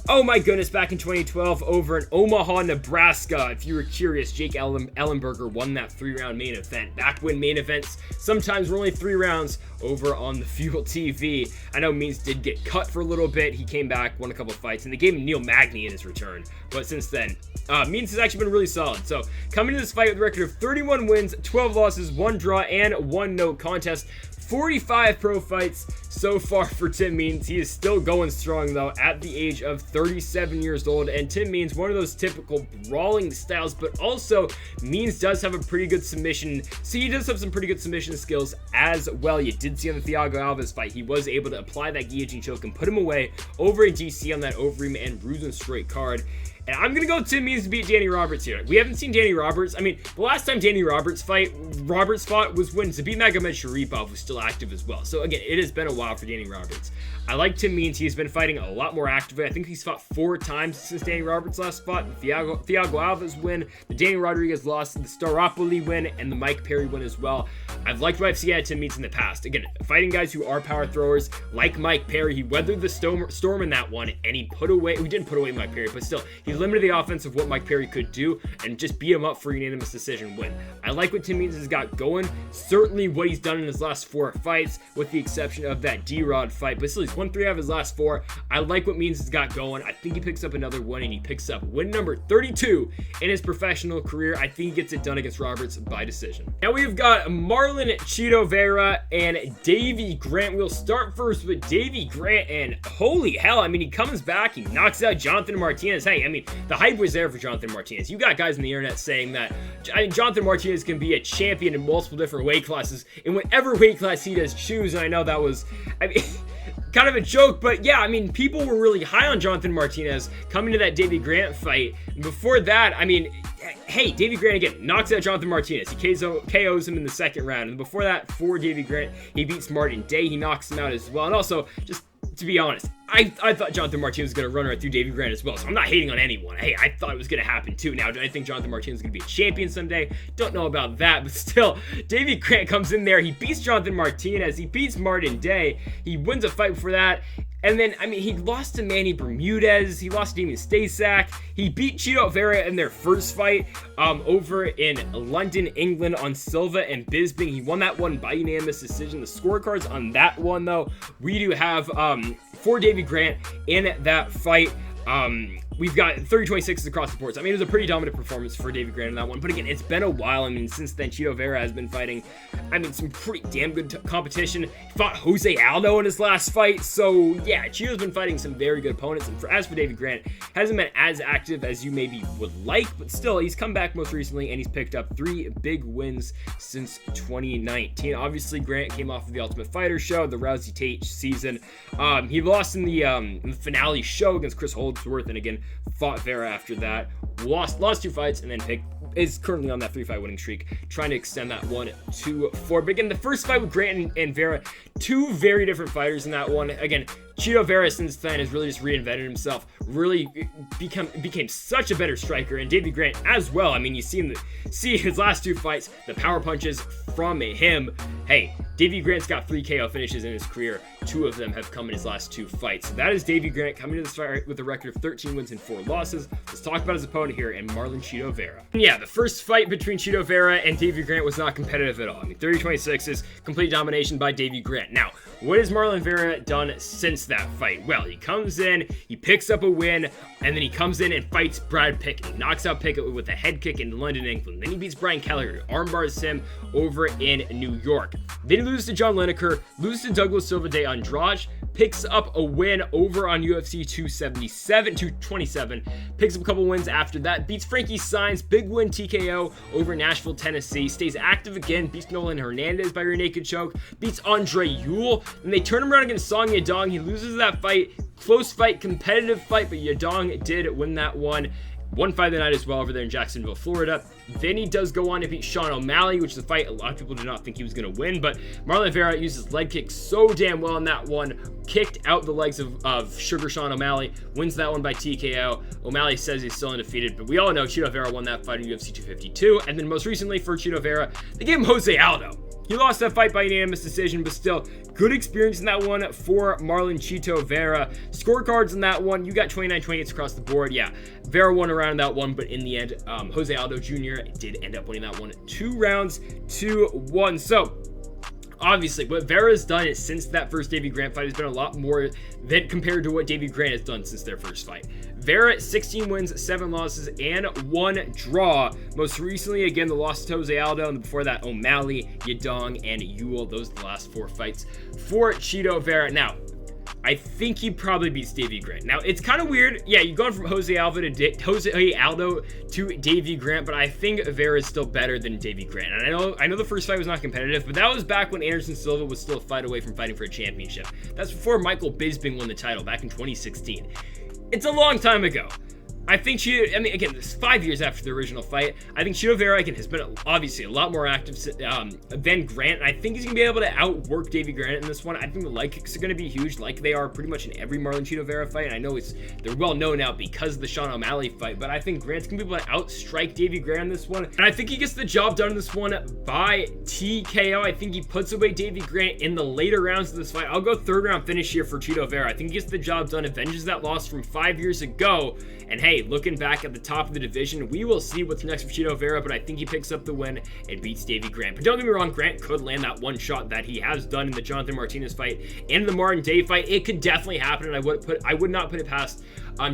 Oh my goodness, back in 2012 over in Omaha, Nebraska. If you were curious, Jake Ellenberger won that 3-round main event. Back when main events sometimes were only 3 rounds over on the Fuel TV. I know Means did get cut for a little bit. He came back, won a couple fights, and they gave him Neil Magny in his return. But since then, Means has actually been really solid. So coming to this fight with a record of 31 wins, 12 losses, 1 draw, and 1 no contest. 45 pro fights so far for Tim Means. He is still going strong, though, at the age of 37 years old. And Tim Means, one of those typical brawling styles, but also Means does have a pretty good submission. So he does have some pretty good submission skills as well. You did see on the Thiago Alves fight, he was able to apply that guillotine choke and put him away over in DC on that Overeem and Rosenstrike card. And I'm going to go Tim Means to beat Danny Roberts here. We haven't seen Danny Roberts. I mean, the last time Danny Roberts fought was when Zabit Magomedsharipov was still active as well. So again, it has been a while for Danny Roberts. I like Tim Means. He's been fighting a lot more actively. I think he's fought 4 times since Danny Roberts last fought. The Thiago Alves win, the Danny Rodriguez loss, the Staropoli win, and the Mike Perry win as well. I've liked what I've seen at Tim Means in the past. Again, fighting guys who are power throwers, like Mike Perry. He weathered the storm in that one, and he didn't put away Mike Perry, but still, he limited the offense of what Mike Perry could do and just beat him up for a unanimous decision win. I like what Tim Means has got going. Certainly what he's done in his last 4 fights, with the exception of that D-Rod fight, but still he's won 3 out of his last 4. I like what Means has got going. I think he picks up another one, and he picks up win number 32 in his professional career. I think he gets it done against Roberts by decision. Now we've got Marlon Chito Vera and Davey Grant. We'll start first with Davey Grant, and holy hell, I mean, he comes back, he knocks out Jonathan Martinez. Hey, I mean, the hype was there for Jonathan Martinez. You got guys on the internet saying that Jonathan Martinez can be a champion in multiple different weight classes, in whatever weight class he does choose, and I know that was, I mean, kind of a joke, but yeah, I mean, people were really high on Jonathan Martinez coming to that Davey Grant fight. And before that, I mean, hey, Davey Grant again knocks out Jonathan Martinez. He KOs him in the 2nd round. And before that, for Davey Grant, he beats Martin Day. He knocks him out as well. And also, just to be honest, I thought Jonathan Martinez was going to run right through Davey Grant as well, so I'm not hating on anyone. Hey, I thought it was going to happen too. Now, do I think Jonathan Martinez is going to be a champion someday? Don't know about that, but still, Davey Grant comes in there. He beats Jonathan Martinez. He beats Martin Day. He wins a fight before that. And then, I mean, he lost to Manny Bermudez. He lost to Damien Stacek. He beat Chito Vera in their first fight over in London, England on Silva and Bisping. He won that one by unanimous decision. The scorecards on that one, though, we do have for Davy Grant in that fight. We've got 30-26 across the board. So, I mean, it was a pretty dominant performance for Davy Grant in that one. But again, it's been a while. I mean, since then, Chito Vera has been fighting, I mean, some pretty damn good competition. He fought Jose Aldo in his last fight. So, yeah, Chito's been fighting some very good opponents. And as for Davy Grant, hasn't been as active as you maybe would like. But still, he's come back most recently, and he's picked up 3 big wins since 2019. Obviously, Grant came off of the Ultimate Fighter show, the Rousey Tate season. He lost in the finale show against Chris Holdsworth, and again, fought Vera after that, lost 2 fights, and then is currently on that 3-fight winning streak, trying to extend that one to 4. But again, the first fight with Grant and Vera, 2 very different fighters in that one. Again, Chito Vera since then has really just reinvented himself, really became such a better striker, and Davy Grant as well. I mean, you see his last 2 fights, the power punches from him. Hey, Davy Grant's got 3 KO finishes in his career. 2 of them have come in his last 2 fights. So that is Davy Grant coming to this fight with a record of 13 wins and 4 losses. Let's talk about his opponent here, and Marlon Chito Vera. And yeah, the first fight between Chito Vera and Davy Grant was not competitive at all. I mean, 30-26 is complete domination by Davy Grant. Now, what has Marlon Vera done since that fight? Well, he comes in, he picks up a win, and then he comes in and fights Brad Pickett. He knocks out Pickett with a head kick in London, England. Then he beats Brian Kelleher, armbars him over in New York. Then he loses to John Lineker, loses to Douglas Silva de Andrade, picks up a win over on UFC 227, picks up a couple wins after that, beats Frankie Saenz, big win TKO over Nashville, Tennessee, stays active again, beats Nolan Hernandez by rear naked choke, beats Andre Ewell, and they turn him around against Song Yadong. He loses that fight, close fight, competitive fight, but Yadong did win that one. One fight of the night as well over there in Jacksonville, Florida. Then he does go on to beat Sean O'Malley, which is a fight a lot of people did not think he was going to win, but Marlon Vera used his leg kick so damn well in that one, kicked out the legs of Sugar Sean O'Malley, wins that one by TKO. O'Malley says he's still undefeated, but we all know Chito Vera won that fight in UFC 252, and then most recently for Chito Vera, they gave him Jose Aldo. He lost that fight by unanimous decision, but still, good experience in that one for Marlon Chito Vera. Scorecards in that one, you got 29-28 across the board. Yeah, Vera won around that one, but in the end, Jose Aldo Jr. did end up winning that one 2 rounds to 1. So, obviously, what Vera's done since that first Davy Grant fight has been a lot more than compared to what Davy Grant has done since their first fight. Vera, 16 wins, 7 losses, and 1 draw. Most recently, again, the loss to Jose Aldo, and before that, O'Malley, Yadong, and Ewell. Those are the last 4 fights for Chito Vera. Now, I think he probably beats Davy Grant. Now, it's kind of weird. Yeah, you're going from Jose Aldo to Davy Grant, but I think Vera is still better than Davy Grant. And I know the first fight was not competitive, but that was back when Anderson Silva was still a fight away from fighting for a championship. That's before Michael Bisping won the title back in 2016. It's a long time ago. I think again, this is 5 years after the original fight. I think Chito Vera, again, has been obviously a lot more active than Grant, and I think he's going to be able to outwork Davy Grant in this one. I think the leg kicks are going to be huge, like they are pretty much in every Marlon Chito Vera fight, and I know they're well known now because of the Sean O'Malley fight, but I think Grant's going to be able to outstrike Davy Grant in this one, and I think he gets the job done in this one by TKO. I think he puts away Davy Grant in the later rounds of this fight. I'll go 3rd round finish here for Chito Vera. I think he gets the job done, avenges that loss from 5 years ago, and hey, looking back at the top of the division, we will see what's next for Chito Vera, but I think he picks up the win and beats Davy Grant. But don't get me wrong, Grant could land that one shot that he has done in the Jonathan Martinez fight and the Martin Day fight. It could definitely happen, and I would not put it past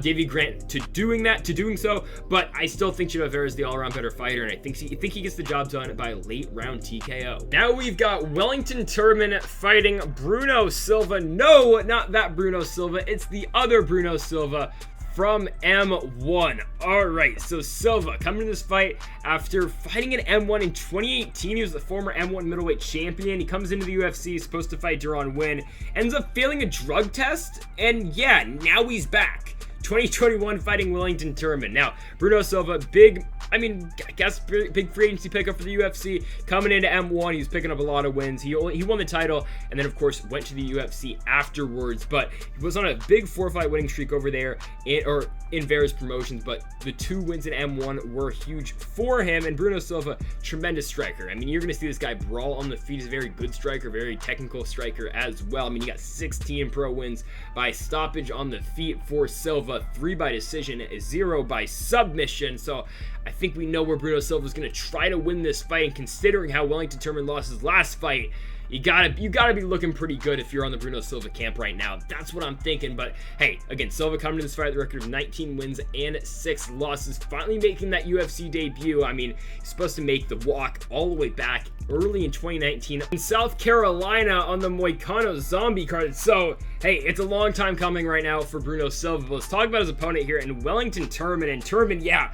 Davy Grant to doing so, but I still think Chito Vera is the all-around better fighter, and I think he gets the job done by late round TKO. Now we've got Wellington Turman fighting Bruno Silva. No, not that Bruno Silva. It's the other Bruno Silva from M1. Alright, so Silva coming to this fight after fighting an M1 in 2018. He was the former M1 middleweight champion. He comes into the UFC, supposed to fight Deron Winn, ends up failing a drug test, and yeah, now he's back. 2021 fighting Wellington Turman. Now, Bruno Silva, big I mean, I guess big free agency pickup for the UFC. Coming into M1, he was picking up a lot of wins. He won the title, and then of course went to the UFC afterwards. But he was on a big 4-fight winning streak over there, in Vera's promotions. But the 2 wins in M1 were huge for him. And Bruno Silva, tremendous striker. I mean, you're gonna see this guy brawl on the feet. He's a very good striker, very technical striker as well. I mean, he got 16 pro wins by stoppage on the feet for Silva, 3 by decision, 0 by submission. So I think we know where Bruno Silva is going to try to win this fight, and considering how Wellington Turman lost his last fight, you gotta be looking pretty good if you're on the Bruno Silva camp right now. That's what I'm thinking. But hey, again, Silva coming to this fight with a record of 19 wins and 6 losses, finally making that UFC debut. I mean, he's supposed to make the walk all the way back early in 2019 in South Carolina on the Moicano Zombie card. So hey, it's a long time coming right now for Bruno Silva. But let's talk about his opponent here in Wellington Turman. And Turman, yeah,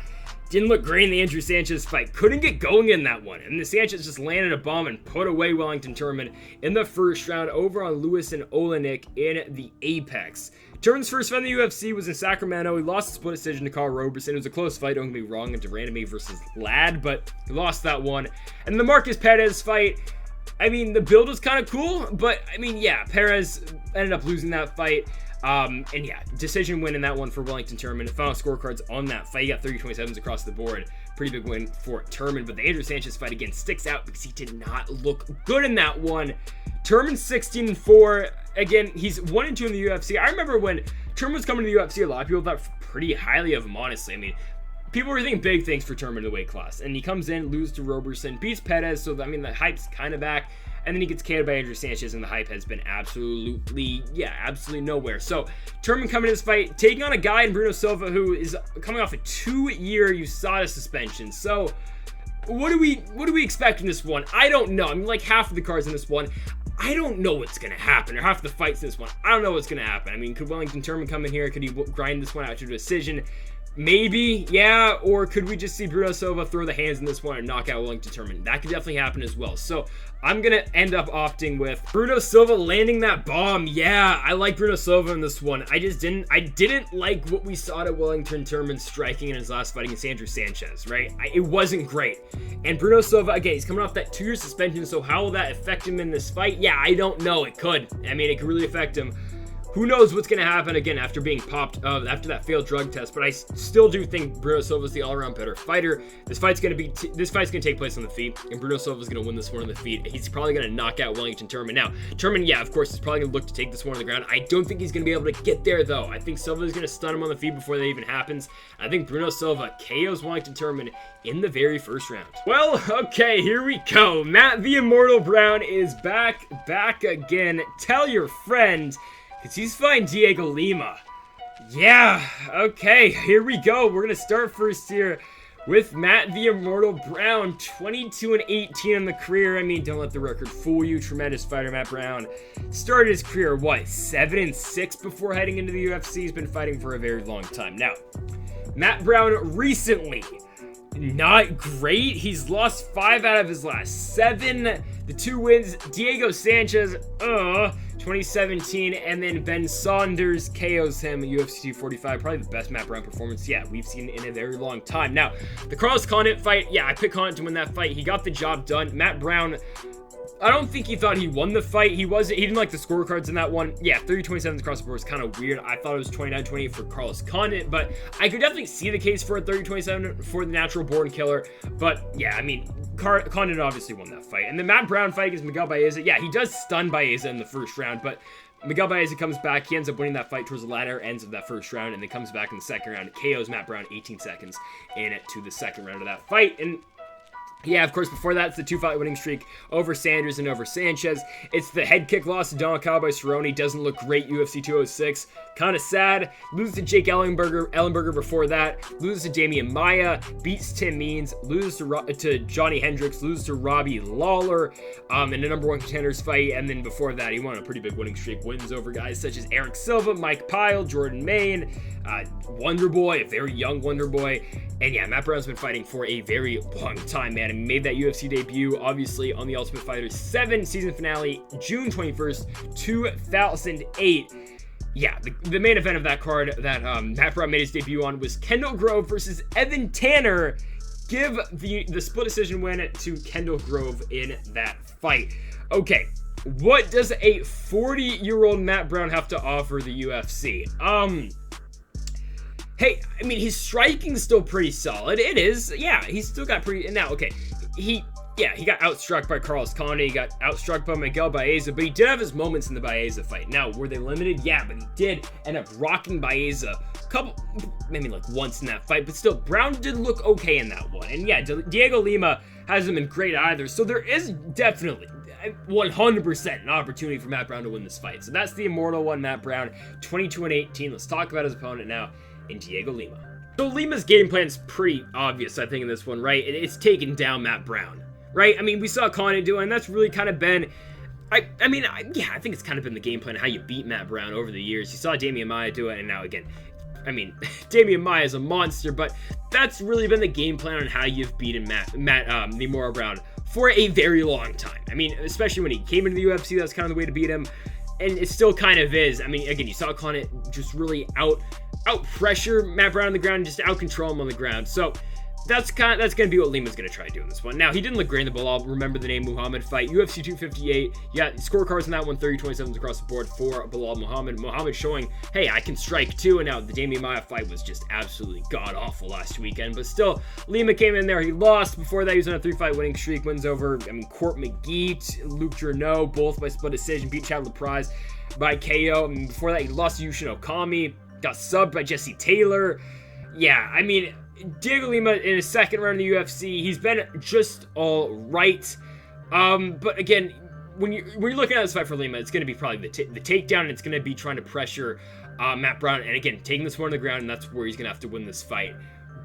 didn't look great in the Andrew Sanchez fight. Couldn't get going in that one. And the Sanchez just landed a bomb and put away Wellington Turman in the first round over on Lewis and Oleinik in the Apex. Turman's first fight in the UFC was in Sacramento. He lost a split decision to Carl Roberson. It was a close fight, don't get me wrong, into Randomay versus Ladd, but he lost that one. And the Marcus Perez fight, I mean, the build was kind of cool, but I mean, yeah, Perez ended up losing that fight. And yeah, decision win in that one for Wellington Turman. Final scorecards on that fight, he got 30-27s across the board. Pretty big win for Turman. But the Andrew Sanchez fight again sticks out because he did not look good in that one. Turman 16-4. Again, he's 1-2 in the UFC. I remember when Turman was coming to the UFC, a lot of people thought pretty highly of him, honestly. I mean, people were thinking big things for Turman in the weight class. And he comes in, loses to Roberson, beats Perez, so I mean, the hype's kind of back. And then he gets KO'd by Andrew Sanchez, and the hype has been absolutely nowhere. So, Turman coming to this fight, taking on a guy in Bruno Silva who is coming off a 2-year USADA suspension. So, what do we expect in this one? I don't know. I mean, like half of the cards in this one, I don't know what's going to happen, or half the fights in this one, I don't know what's going to happen. I mean, could Wellington Turman come in here? Could he grind this one out to a decision? Maybe, yeah, or could we just see Bruno Silva throw the hands in this one and knock out Wellington Turman? That could definitely happen as well. So I'm going to end up opting with Bruno Silva landing that bomb. Yeah, I like Bruno Silva in this one. I didn't like what we saw to Wellington Turman striking in his last fight against Andrew Sanchez, right? It wasn't great. And Bruno Silva, again, he's coming off that 2-year suspension, so how will that affect him in this fight? Yeah, I don't know. It could. I mean, it could really affect him. Who knows what's going to happen again after being popped after that failed drug test, but I still do think Bruno Silva is the all-around better fighter. This fight's going to take place on the feet, and Bruno Silva is going to win this one on the feet. He's probably going to knock out Wellington Turman. Now, Turman, yeah, of course, is probably going to look to take this one on the ground. I don't think he's going to be able to get there, though. I think Silva is going to stun him on the feet before that even happens. I think Bruno Silva KOs Wellington Turman in the very first round. Well, okay, here we go. Matt the Immortal Brown is back again. Tell your friend, because he's fighting Diego Lima. Yeah, okay, here we go. We're going to start first here with Matt the Immortal Brown, 22-18 in the career. I mean, don't let the record fool you. Tremendous fighter, Matt Brown. Started his career, 7-6 before heading into the UFC. He's been fighting for a very long time. Now, Matt Brown recently, not great. He's lost 5 out of his last 7. The 2 wins, Diego Sanchez, 2017, and then Ben Saunders KOs him at UFC 245. Probably the best Matt Brown performance, we've seen in a very long time. Now, the Carlos Condit fight, I picked Condit to win that fight. He got the job done. Matt Brown, I don't think he thought he won the fight. He didn't like the scorecards in that one. 30-27 across the board was kind of weird. I thought it was 29-28 for Carlos Condit, but I could definitely see the case for a 30-27 for the natural born killer. But I mean, Condit obviously won that fight. And the Matt Brown fight against Miguel Baeza, he does stun Baeza in the first round, but Miguel Baeza comes back. He ends up winning that fight towards the latter ends of that first round, and then comes back in the second round, KOs Matt Brown 18 seconds into the second round of that fight. And of course, before that, it's the 2-fight winning streak over Sanders and over Sanchez. It's the head kick loss to Don Calvo by Cerrone. Doesn't look great, UFC 206. Kind of sad. Loses to Jake Ellenberger before that. Loses to Damian Maia. Beats Tim Means. Loses to Johnny Hendricks. Loses to Robbie Lawler in a number 1 contenders fight. And then before that, he won a pretty big winning streak. Wins over guys such as Eric Silva, Mike Pyle, Jordan Main, Wonder Boy, a very young Wonder Boy. And Matt Brown's been fighting for a very long time, man. He made that UFC debut, obviously, on the Ultimate Fighter 7 season finale, June 21st, 2008. The main event of that card that Matt Brown made his debut on was Kendall Grove versus Evan Tanner give the split decision win to Kendall Grove in that fight. Okay, what does a 40-year-old Matt Brown have to offer the UFC? Hey, I mean, his striking's still pretty solid. It is. Yeah, he's still got pretty... Now, okay, he got outstruck by Carlos Condit. He got outstruck by Miguel Baeza, but he did have his moments in the Baeza fight. Now, were they limited? Yeah, but he did end up rocking Baeza maybe like once in that fight, but still, Brown did look okay in that one. And yeah, Diego Lima hasn't been great either, so there is definitely 100% an opportunity for Matt Brown to win this fight. So that's the Immortal one, Matt Brown, 22-18. Let's talk about his opponent now, in Diego Lima. So Lima's game plan's pretty obvious, I think, in this one, right? It's taking down Matt Brown, right? I mean, we saw Condit do it, and that's really kind of been... I think it's kind of been the game plan, how you beat Matt Brown over the years. You saw Damian Maia do it, and now again, I mean, Damian Maia is a monster, but that's really been the game plan on how you've beaten the Immortal Brown for a very long time. I mean, especially when he came into the UFC, that's kind of the way to beat him, and it still kind of is. I mean, again, you saw Condit just really out pressure Matt Brown on the ground and just out control him on the ground. So that's going to be what Lima's going to try to do in this one. Now, he didn't look great in the ball. I'll remember the name Muhammad fight. UFC 258. Yeah, scorecards in that one, 30-27s across the board for Belal Muhammad. Muhammad showing, hey, I can strike too. And now the Damian Maia fight was just absolutely god-awful last weekend. But still, Lima came in there. He lost. Before that, he was on a 3-fight winning streak. Wins over, Court McGee, Luke Journeau, both by split decision. Beat Chad LaPrise by KO. And before that, he lost to Yushin Okami. Got subbed by Jesse Taylor. Yeah, I mean... Diego Lima in his second run in the UFC, he's been just all right. But again, when you're looking at this fight for Lima, it's going to be probably the takedown, and it's going to be trying to pressure Matt Brown, and again, taking this one on the ground, and that's where he's going to have to win this fight.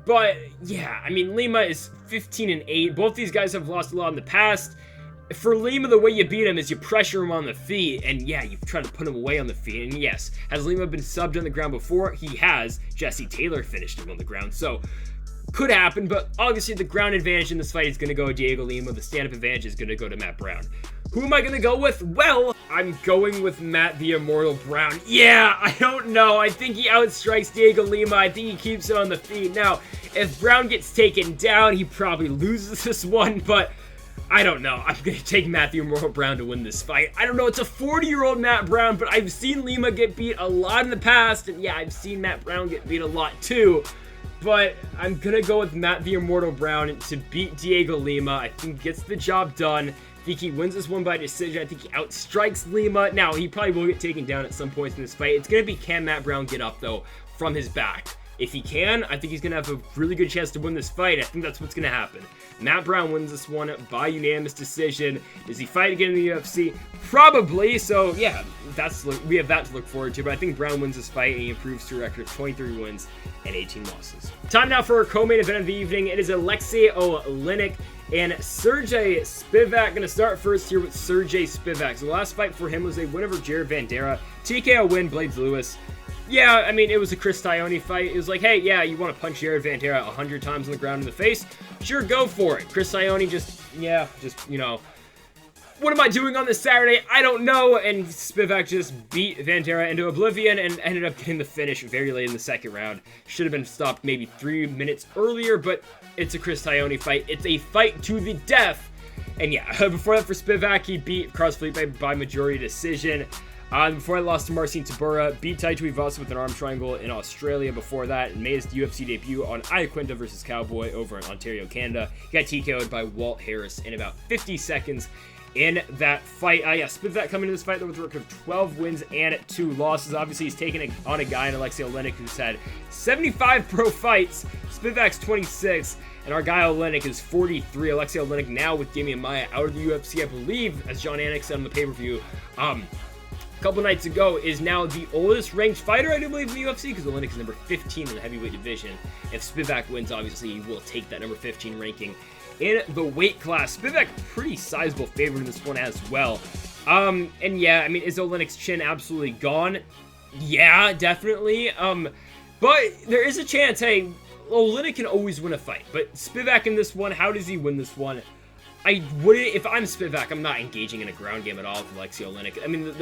But yeah, I mean, Lima is 15-8. Both these guys have lost a lot in the past. For Lima, the way you beat him is you pressure him on the feet, and yeah, you try to put him away on the feet. And yes, has Lima been subbed on the ground before? He has. Jesse Taylor finished him on the ground, so could happen, but obviously the ground advantage in this fight is going to go to Diego Lima. The stand-up advantage is going to go to Matt Brown. Who am I going to go with? Well, I'm going with Matt the Immortal Brown. Yeah, I don't know. I think he outstrikes Diego Lima. I think he keeps it on the feet. Now, if Brown gets taken down, he probably loses this one, but I don't know. I'm going to take Matt the Immortal Brown to win this fight. I don't know. It's a 40-year-old Matt Brown, but I've seen Lima get beat a lot in the past, and yeah, I've seen Matt Brown get beat a lot too. But I'm going to go with Matt the Immortal Brown to beat Diego Lima. I think he gets the job done. I think he wins this one by decision. I think he outstrikes Lima. Now, he probably will get taken down at some point in this fight. It's going to be, can Matt Brown get up, though, from his back? If he can, I think he's going to have a really good chance to win this fight. I think that's what's going to happen. Matt Brown wins this one by unanimous decision. Does he fight again in the UFC? Probably. So, yeah, we have that to look forward to. But I think Brown wins this fight, and he improves to a record of 23 wins and 18 losses. Time now for our co-main event of the evening. It is Alexei Oleinik and Sergey Spivak. Going to start first here with Sergey Spivak. So the last fight for him was a win over Jared Vanderaa. TKO win, Blades Lewis. Yeah, I mean, it was a Chris Tione fight. It was like, hey, yeah, you want to punch Jared Vanderaa 100 times on the ground in the face? Sure, go for it. Chris Tione just, you know, what am I doing on this Saturday? I don't know. And Spivak just beat Vanderaa into oblivion and ended up getting the finish very late in the second round. Should have been stopped maybe 3 minutes earlier, but it's a Chris Tione fight. It's a fight to the death. And yeah, before that for Spivak, he beat Carlos Felipe by majority decision. Before I lost to Marcin Tybura, beat Tai Tuivasa with an arm triangle in Australia before that, and made his UFC debut on Iaquinta versus Cowboy over in Ontario, Canada. He got TKO'd by Walt Harris in about 50 seconds in that fight. Yeah, Spivak coming into this fight though with a record of 12 wins and 2 losses. Obviously, he's taking on a guy in Alexei Oleinik who's had 75 pro fights. Spivak's 26, and our guy Oleinik is 43. Alexei Oleinik now with Damian Maia out of the UFC, I believe, as John Anik said on the pay-per-view. A couple nights ago, is now the oldest ranked fighter, I do believe, in the UFC, because Oleinik is number 15 in the heavyweight division. If Spivak wins, obviously, he will take that number 15 ranking in the weight class. Spivak, pretty sizable favorite in this one as well. And yeah, I mean, is Oleinik's chin absolutely gone? Yeah, definitely. But there is a chance, hey, Oleinik can always win a fight. But Spivak in this one, how does he win this one? I wouldn't, if I'm Spivak, I'm not engaging in a ground game at all with Alexei Oleinik. I mean,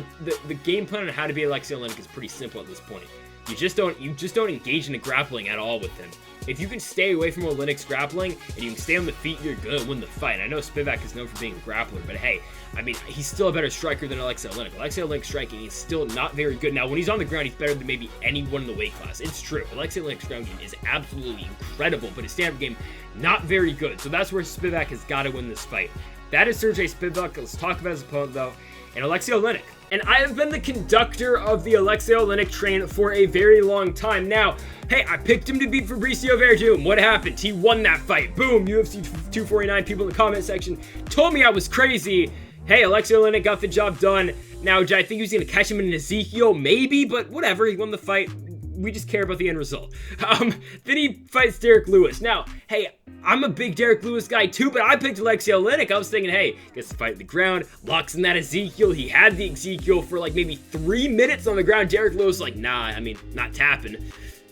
the game plan on how to beat Alexei Oleinik is pretty simple at this point. you just don't engage in the grappling at all with him. If you can stay away from Oleinik's grappling and you can stay on the feet, you're gonna win the fight. I know Spivak is known for being a grappler, but hey, I mean, he's still a better striker than Alexei Oleinik. Alexei Oleinik's striking is still not very good. Now, when he's on the ground, he's better than maybe anyone in the weight class. It's true. Alexei Oleinik's ground game is absolutely incredible, but his stand-up game, not very good. So that's where Spivak has got to win this fight. That is Sergey Spivak. Let's talk about his opponent, though, and Alexei Oleinik. And I have been the conductor of the Alexei Oleinik train for a very long time now. Hey, I picked him to beat Fabricio Verdum. What happened? He won that fight. Boom, UFC 249 people in the comment section told me I was crazy. Hey, Alexei Oleinik got the job done. Now, I think he was going to catch him in Ezekiel, maybe, but whatever. He won the fight. We just care about the end result. Then he fights Derek Lewis. Now, hey, I'm a big Derek Lewis guy too, but I picked Alexei Oleinik. I was thinking, hey, gets to fight at the ground, locks in that Ezekiel. He had the Ezekiel for like maybe 3 minutes on the ground. Derek Lewis was like, nah, I mean, not tapping.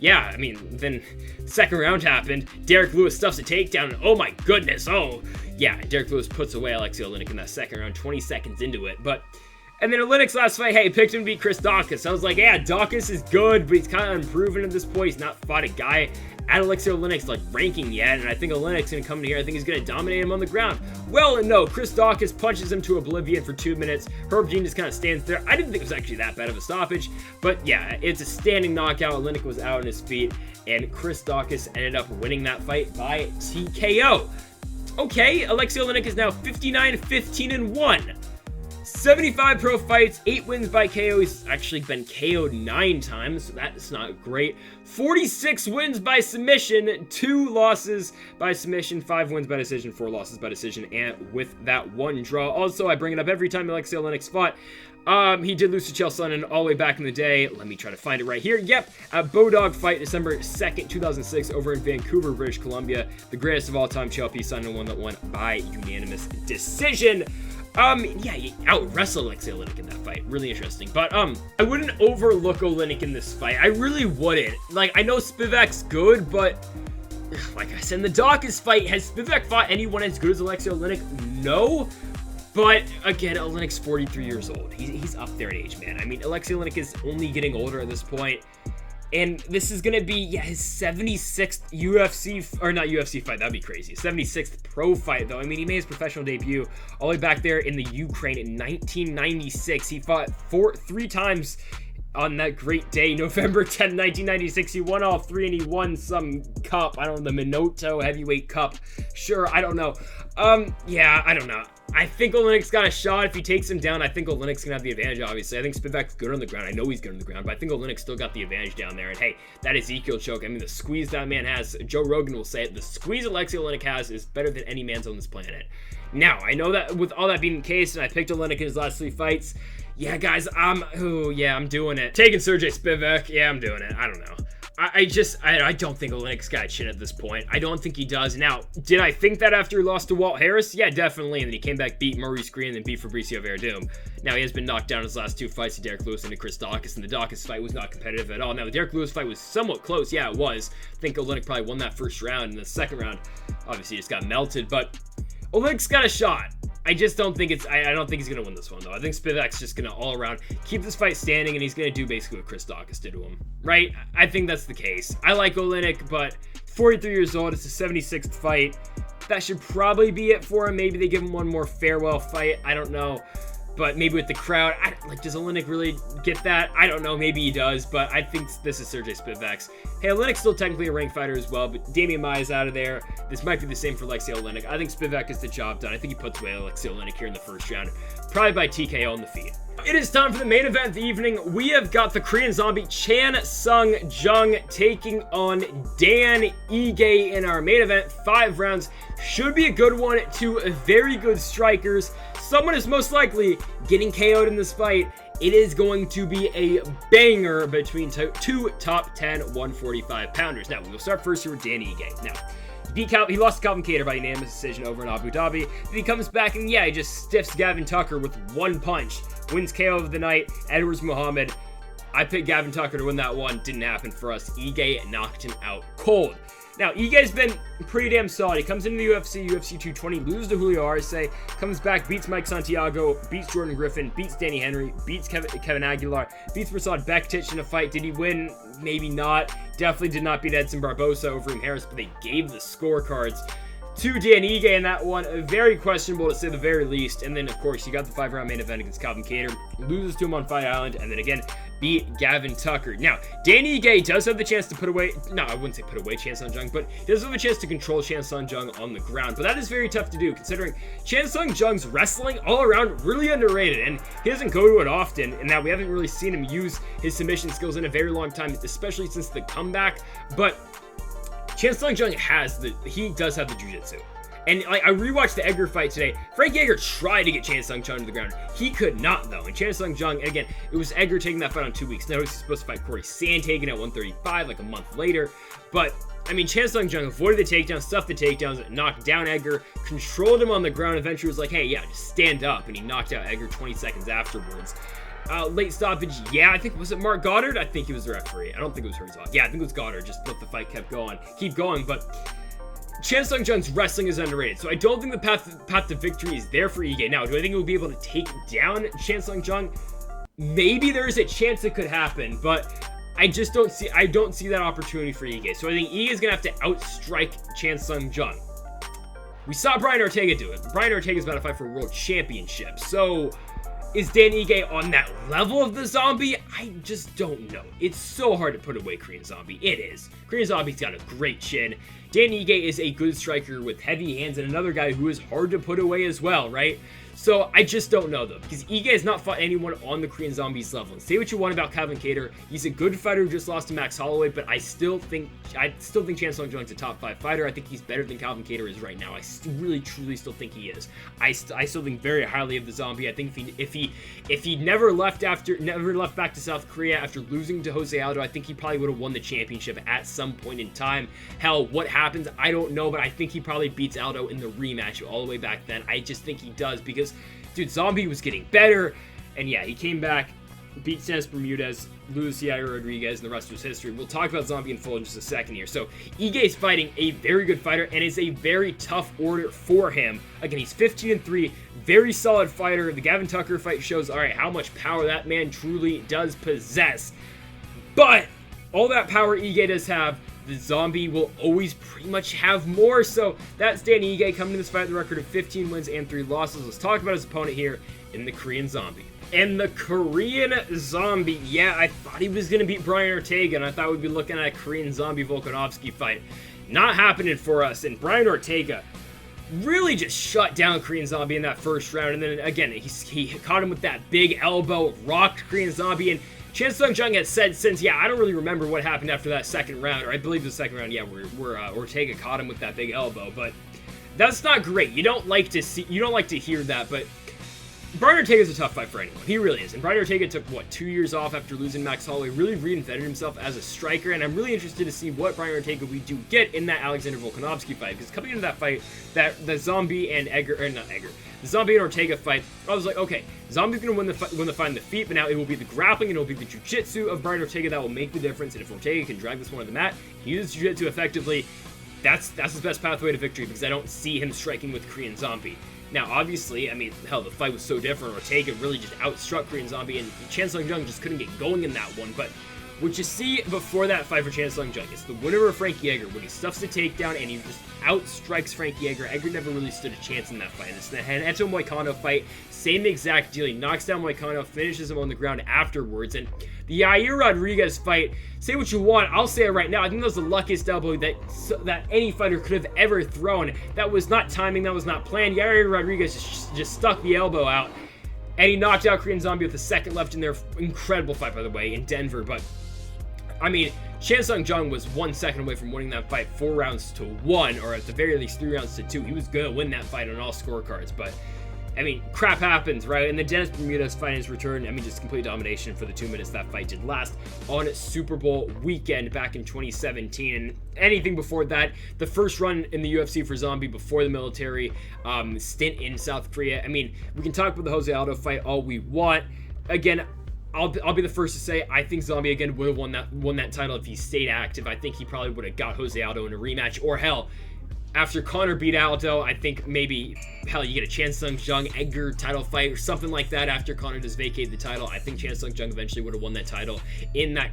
Yeah, I mean, then second round happened. Derek Lewis stuffs a takedown, and oh my goodness, oh. Yeah, Derek Lewis puts away Alexei Oleinik in that second round, 20 seconds into it, but... And then Oleinik's last fight, hey, picked him to beat Chris Daukaus. I was like, yeah, Daukaus is good, but he's kind of unproven at this point. He's not fought a guy at Alexei Oleinik's like ranking yet, and I think Oleinik's gonna come in here. I think he's gonna dominate him on the ground. Well, and no, Chris Daukaus punches him to oblivion for 2 minutes. Herb Dean just kind of stands there. I didn't think it was actually that bad of a stoppage, but yeah, it's a standing knockout. Oleinik was out on his feet, and Chris Daukaus ended up winning that fight by TKO. Okay, Alexei Oleinik is now 59-15-1. 75 pro fights, 8 wins by KO. He's actually been KO'd 9 times, so that's not great. 46 wins by submission, 2 losses by submission, 5 wins by decision, 4 losses by decision, and with that 1 draw. Also, I bring it up every time Alexei Oleinik's fought. He did lose to Chael Sonnen all the way back in the day. Let me try to find it right here. Yep, a Bodog fight, December 2nd, 2006, over in Vancouver, British Columbia. The greatest of all time, Chael P. Sonnen, one that won by unanimous decision. Yeah, he out-wrestled Alexei Oleinik in that fight. Really interesting. But, I wouldn't overlook Oleinik in this fight. I really wouldn't. Like, I know Spivak's good, but, like I said, in the Daukaus fight, has Spivak fought anyone as good as Alexei Oleinik? No. But, again, Oleinik's 43 years old. He's up there in age, man. I mean, Alexei Oleinik is only getting older at this point. And this is going to be, yeah, his 76th not UFC fight. That'd be crazy. 76th pro fight, though. I mean, he made his professional debut all the way back there in the Ukraine in 1996. He fought 3 times on that great day, November 10, 1996. He won all 3, and he won some cup. I don't know, the Minoto Heavyweight Cup. Sure, I don't know. Yeah, I don't know. I think Oleinik's got a shot. If he takes him down, I think Oleinik's going to have the advantage, obviously. I think Spivak's good on the ground. I know he's good on the ground, but I think Oleinik's still got the advantage down there. And hey, that Ezekiel choke, I mean, the squeeze that man has, Joe Rogan will say it, the squeeze Alexei Oleinik has is better than any man's on this planet. Now, I know that with all that being the case, and I picked Oleinik in his last 3 fights, yeah, guys, I'm doing it. Taking Sergey Spivak, yeah, I'm doing it. I don't know. I don't think Oleinik's got a chin at this point. I don't think he does. Now, did I think that after he lost to Walt Harris? Yeah, definitely. And then he came back, beat Maurice Green, and then beat Fabricio Verdum. Now, he has been knocked down in his last 2 fights to Derek Lewis and to Chris Daukaus, and the Daukaus fight was not competitive at all. Now, the Derek Lewis fight was somewhat close. Yeah, it was. I think Oleinik probably won that first round, and the second round, obviously, just got melted. But Oleinik's got a shot. I just don't think I don't think he's going to win this one, though. I think Spivak's just going to all around keep this fight standing, and he's going to do basically what Chris Daukaus did to him, right? I think that's the case. I like Oleinik, but 43 years old, it's a 76th fight. That should probably be it for him. Maybe they give him one more farewell fight. I don't know. But maybe with the crowd, does Oleinik really get that? I don't know. Maybe he does, but I think this is Sergey Spivak's. Hey, Oleinik's still technically a ranked fighter as well, but Damian Maia's out of there. This might be the same for Alexei Oleinik. I think Spivak gets the job done. I think he puts away Alexei Oleinik here in the first round, probably by TKO on the feet. It is time for the main event of the evening. We have got the Korean Zombie Chan Sung Jung taking on Dan Ige in our main event. 5 rounds. Should be a good one. 2 very good strikers. Someone is most likely getting KO'd in this fight. It is going to be a banger between 2 top 10 145 pounders. Now, we'll start first here with Dan Ige. Now, he lost to Calvin Kattar by unanimous decision over in Abu Dhabi. Then he comes back and, yeah, he just stiffs Gavin Tucker with 1 punch. Wins KO of the night. Edwards Muhammad. I picked Gavin Tucker to win that one. Didn't happen for us. Ige knocked him out cold. Now, Ige's been pretty damn solid. He comes into the UFC 220, loses to Julio Arce, comes back, beats Mike Santiago, beats Jordan Griffin, beats Danny Henry, beats Kevin Aguilar, beats Prasad Bektic in a fight. Did he win? Maybe not. Definitely did not beat Edson Barbosa over in Harris, but they gave the scorecards to Dan Ige in that one. Very questionable to say the very least. And then, of course, you got the 5-round main event against Calvin Kattar, loses to him on Fight Island, and then again, beat Gavin Tucker. Now, Dan Ige does have the chance to put away, no, I wouldn't say put away Chan Sung Jung, but he does have a chance to control Chan Sung Jung on the ground. But that is very tough to do, considering Chan Sung Jung's wrestling all around really underrated, and he doesn't go to it often, and that we haven't really seen him use his submission skills in a very long time, especially since the comeback. But Chan Sung Jung he does have the jiu-jitsu. And I rewatched the Edgar fight today. Frankie Edgar tried to get Chan Sung Jung to the ground. He could not, though. And Chan Sung Jung, and again, it was Edgar taking that fight on 2 weeks. Now he's supposed to fight Corey Sandhagen at 135, like a month later. But, I mean, Chan Sung Jung avoided the takedowns, stuffed the takedowns, knocked down Edgar, controlled him on the ground, eventually was like, hey, yeah, just stand up. And he knocked out Edgar 20 seconds afterwards. Late stoppage, yeah, I think, was it Mark Goddard? I think he was the referee. I don't think it was Herzog. Yeah, I think it was Goddard. Just let the fight keep going, but Chan Sung Jung's wrestling is underrated, so I don't think the path to victory is there for Ige. Now, do I think he will be able to take down Chan Sung Jung? Maybe there's a chance it could happen, but I just don't see that opportunity for Ige. So I think Ige is gonna have to outstrike Chan Sung Jung. We saw Brian Ortega do it. Brian Ortega's about to fight for a world championship, so is Dan Ige on that level of the Zombie? I just don't know. It's so hard to put away Korean Zombie. It is. Korean Zombie's got a great chin. Dan Ige is a good striker with heavy hands and another guy who is hard to put away as well, right? So I just don't know, though, because Ige has not fought anyone on the Korean Zombies level. And say what you want about Calvin Kattar, he's a good fighter who just lost to Max Holloway, but I still think Chan Sung Jung's a top 5 fighter. I think he's better than Calvin Kattar is right now. I really, truly still think he is. I still think very highly of the Zombie. I think if he never left back to South Korea after losing to Jose Aldo, I think he probably would have won the championship at some point in time. Hell, what happens? I don't know, but I think he probably beats Aldo in the rematch all the way back then. I just think he does because, dude, Zombie was getting better, and yeah, he came back, beat Sanis Bermudez, lose Yair Rodriguez, and the rest was history. We'll talk about Zombie in full in just a second here. So, Ige is fighting a very good fighter, and it's a very tough order for him. Again, he's 15-3, very solid fighter. The Gavin Tucker fight shows, all right, how much power that man truly does possess. But all that power Ige does have, the Zombie will always pretty much have more. So that's Dan Ige coming to this fight with a record of 15 wins and 3 losses. Let's talk about his opponent here in the Korean Zombie. And the Korean Zombie, yeah, I thought he was going to beat Brian Ortega, and I thought we'd be looking at a Korean Zombie Volkanovski fight. Not happening for us, and Brian Ortega really just shut down Korean Zombie in that first round, and then again, he caught him with that big elbow, rocked Korean Zombie, and Chan Sung Jung has said since, yeah, I don't really remember what happened after that second round, or I believe the second round, yeah, where Ortega caught him with that big elbow, but that's not great. You don't like to hear that, but Brian Ortega is a tough fight for anyone. He really is. And Brian Ortega took, 2 years off after losing Max Holloway, really reinvented himself as a striker, and I'm really interested to see what Brian Ortega we do get in that Alexander Volkanovski fight, because coming into that fight, the Zombie and the Zombie and Ortega fight, I was like, okay, Zombie's going to win the fight in the feet, but now it will be the grappling and it will be the jiu-jitsu of Brian Ortega that will make the difference, and if Ortega can drag this one on the mat, he uses jiu-jitsu effectively, that's his best pathway to victory, because I don't see him striking with Korean Zombie. Now, obviously, I mean, hell, the fight was so different. Ortega really just outstruck Korean Zombie, and Chan Sung Jung just couldn't get going in that one. But what you see before that fight for Chan Sung Jung is the winner of Frankie Edgar, when he stuffs the takedown and he just outstrikes Frankie Edgar. Edgar never really stood a chance in that fight. It's the Renato Moicano fight, same exact deal. He knocks down Moicano, finishes him on the ground afterwards. And the Yair Rodriguez fight, say what you want, I'll say it right now, I think that was the luckiest elbow that any fighter could have ever thrown. That was not timing, that was not planned. Yair Rodriguez just stuck the elbow out, and he knocked out Korean Zombie with a second left in their incredible fight, by the way, in Denver. But I mean, Chan Sung Jung was 1 second away from winning that fight 4 rounds to 1, or at the very least 3 rounds to 2. He was gonna win that fight on all scorecards, but I mean, crap happens, right? And the Dennis Bermudez fight in his return, I mean, just complete domination for the 2 minutes that fight did last on Super Bowl weekend back in 2017. And anything before that, the first run in the UFC for Zombie before the military stint in South Korea. I mean, we can talk about the Jose Aldo fight all we want. Again, I'll be the first to say I think Zombie again would have won that title if he stayed active. I think he probably would have got Jose Aldo in a rematch, or hell, after Conor beat Aldo, I think maybe hell you get a Chan Sung Jung Edgar title fight or something like that after Conor does vacate the title. I think Chan Sung Jung eventually would have won that title in that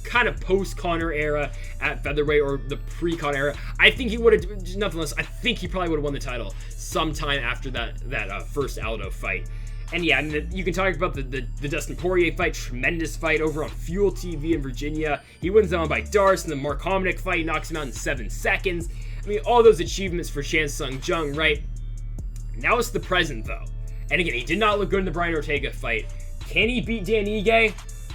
kind of post-Conor era at featherweight, or the pre-Conor era. I think he would have, nothing less, I think he probably would have won the title sometime after that first Aldo fight. And yeah, you can talk about the Dustin Poirier fight, tremendous fight over on Fuel TV in Virginia. He wins that one by Darce, and the Mark Hominick fight knocks him out in 7 seconds. I mean, all those achievements for Chan Sung Jung, right? Now it's the present, though. And again, he did not look good in the Brian Ortega fight. Can he beat Dan Ige?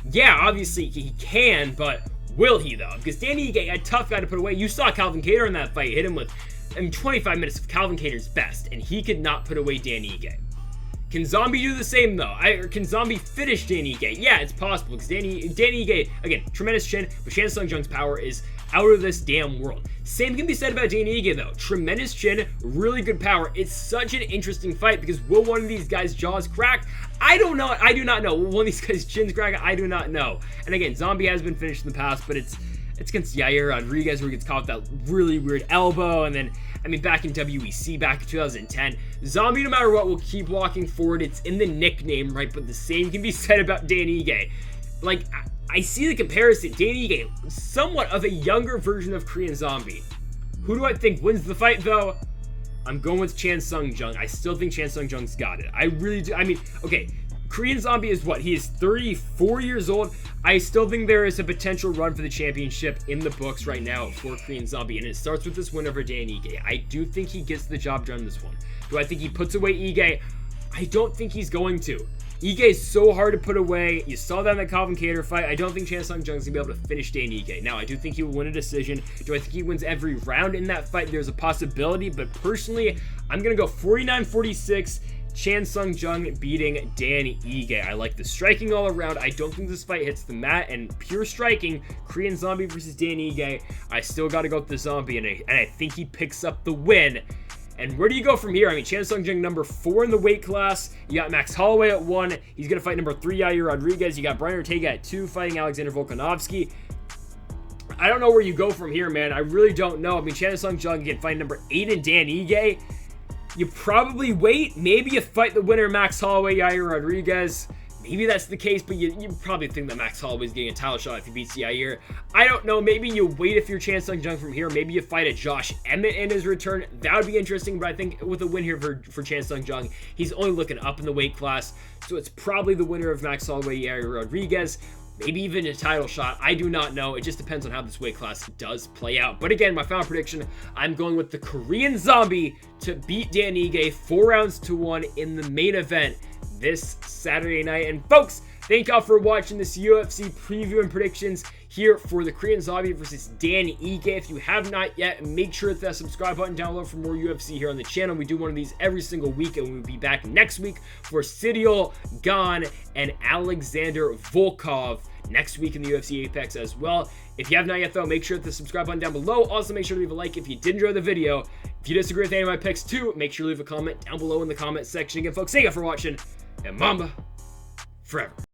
Yeah, obviously he can, but will he, though? Because Dan Ige, a tough guy to put away. You saw Calvin Kattar in that fight hit him with 25 minutes of Calvin Kattar's best, and he could not put away Dan Ige. Can Zombie do the same, though? Or can Zombie finish Dan Ige? Yeah, it's possible, because Dan Ige, again, tremendous chin, but Chan Sung Jung's power is out of this damn world. Same can be said about Dan Ige, though. Tremendous chin, really good power. It's such an interesting fight, because will one of these guys' jaws crack? I don't know. I do not know. Will one of these guys' chins crack? I do not know. And again, Zombie has been finished in the past, but it's against Yair Rodriguez, where he gets caught with that really weird elbow, and then, I mean, back in WEC, back in 2010, Zombie, no matter what, will keep walking forward. It's in the nickname, right? But the same can be said about Dan Ige. Like, I see the comparison. Dan Ige, somewhat of a younger version of Korean Zombie. Who do I think wins the fight, though? I'm going with Chan Sung Jung. I still think Chan Sung Jung's got it. I really do. I mean, okay, Korean Zombie is what? He is 34 years old. I still think there is a potential run for the championship in the books right now for Korean Zombie, and it starts with this win over Dan Ige. I do think he gets the job done in this one. Do I think he puts away Ige? I don't think he's going to. Ige is so hard to put away. You saw that in the Calvin Kattar fight. I don't think Chan Sung Jung's going to be able to finish Dan Ige. Now, I do think he will win a decision. Do I think he wins every round in that fight? There's a possibility, but personally, I'm going to go 49-46. Chan Sung Jung beating Dan Ige. I like the striking all around. I don't think this fight hits the mat, and pure striking, Korean Zombie versus Dan Ige, I still got to go with the Zombie, and I think he picks up the win. And where do you go from here? I mean, Chan Sung Jung, number 4 in the weight class. You got Max Holloway at 1. He's going to fight number 3, Yair Rodriguez. You got Brian Ortega at 2, fighting Alexander Volkanovski. I don't know where you go from here, man. I really don't know. I mean, Chan Sung Jung can fight number 8 in Dan Ige. You probably wait. Maybe you fight the winner, Max Holloway, Yair Rodriguez. Maybe that's the case, but you probably think that Max Holloway's getting a title shot if he beats Yair. I don't know. Maybe you wait if you're Chan Sung Jung from here. Maybe you fight a Josh Emmett in his return. That would be interesting, but I think with a win here for Chan Sung Jung, he's only looking up in the weight class. So it's probably the winner of Max Holloway, Yair Rodriguez. Maybe even a title shot. I do not know. It just depends on how this weight class does play out. But again, my final prediction, I'm going with the Korean Zombie to beat Dan Ige 4-1 in the main event this Saturday night. And folks, thank y'all for watching this UFC preview and predictions here for the Korean Zombie versus Dan Ige. If you have not yet, make sure to hit that subscribe button down below for more UFC here on the channel. We do one of these every single week, and we'll be back next week for Ciryl Gane and Alexander Volkov next week in the UFC Apex as well. If you have not yet, though, make sure to hit the subscribe button down below. Also, make sure to leave a like if you did enjoy the video. If you disagree with any of my picks too, make sure to leave a comment down below in the comment section. Again, folks, thank you for watching, and Mamba forever.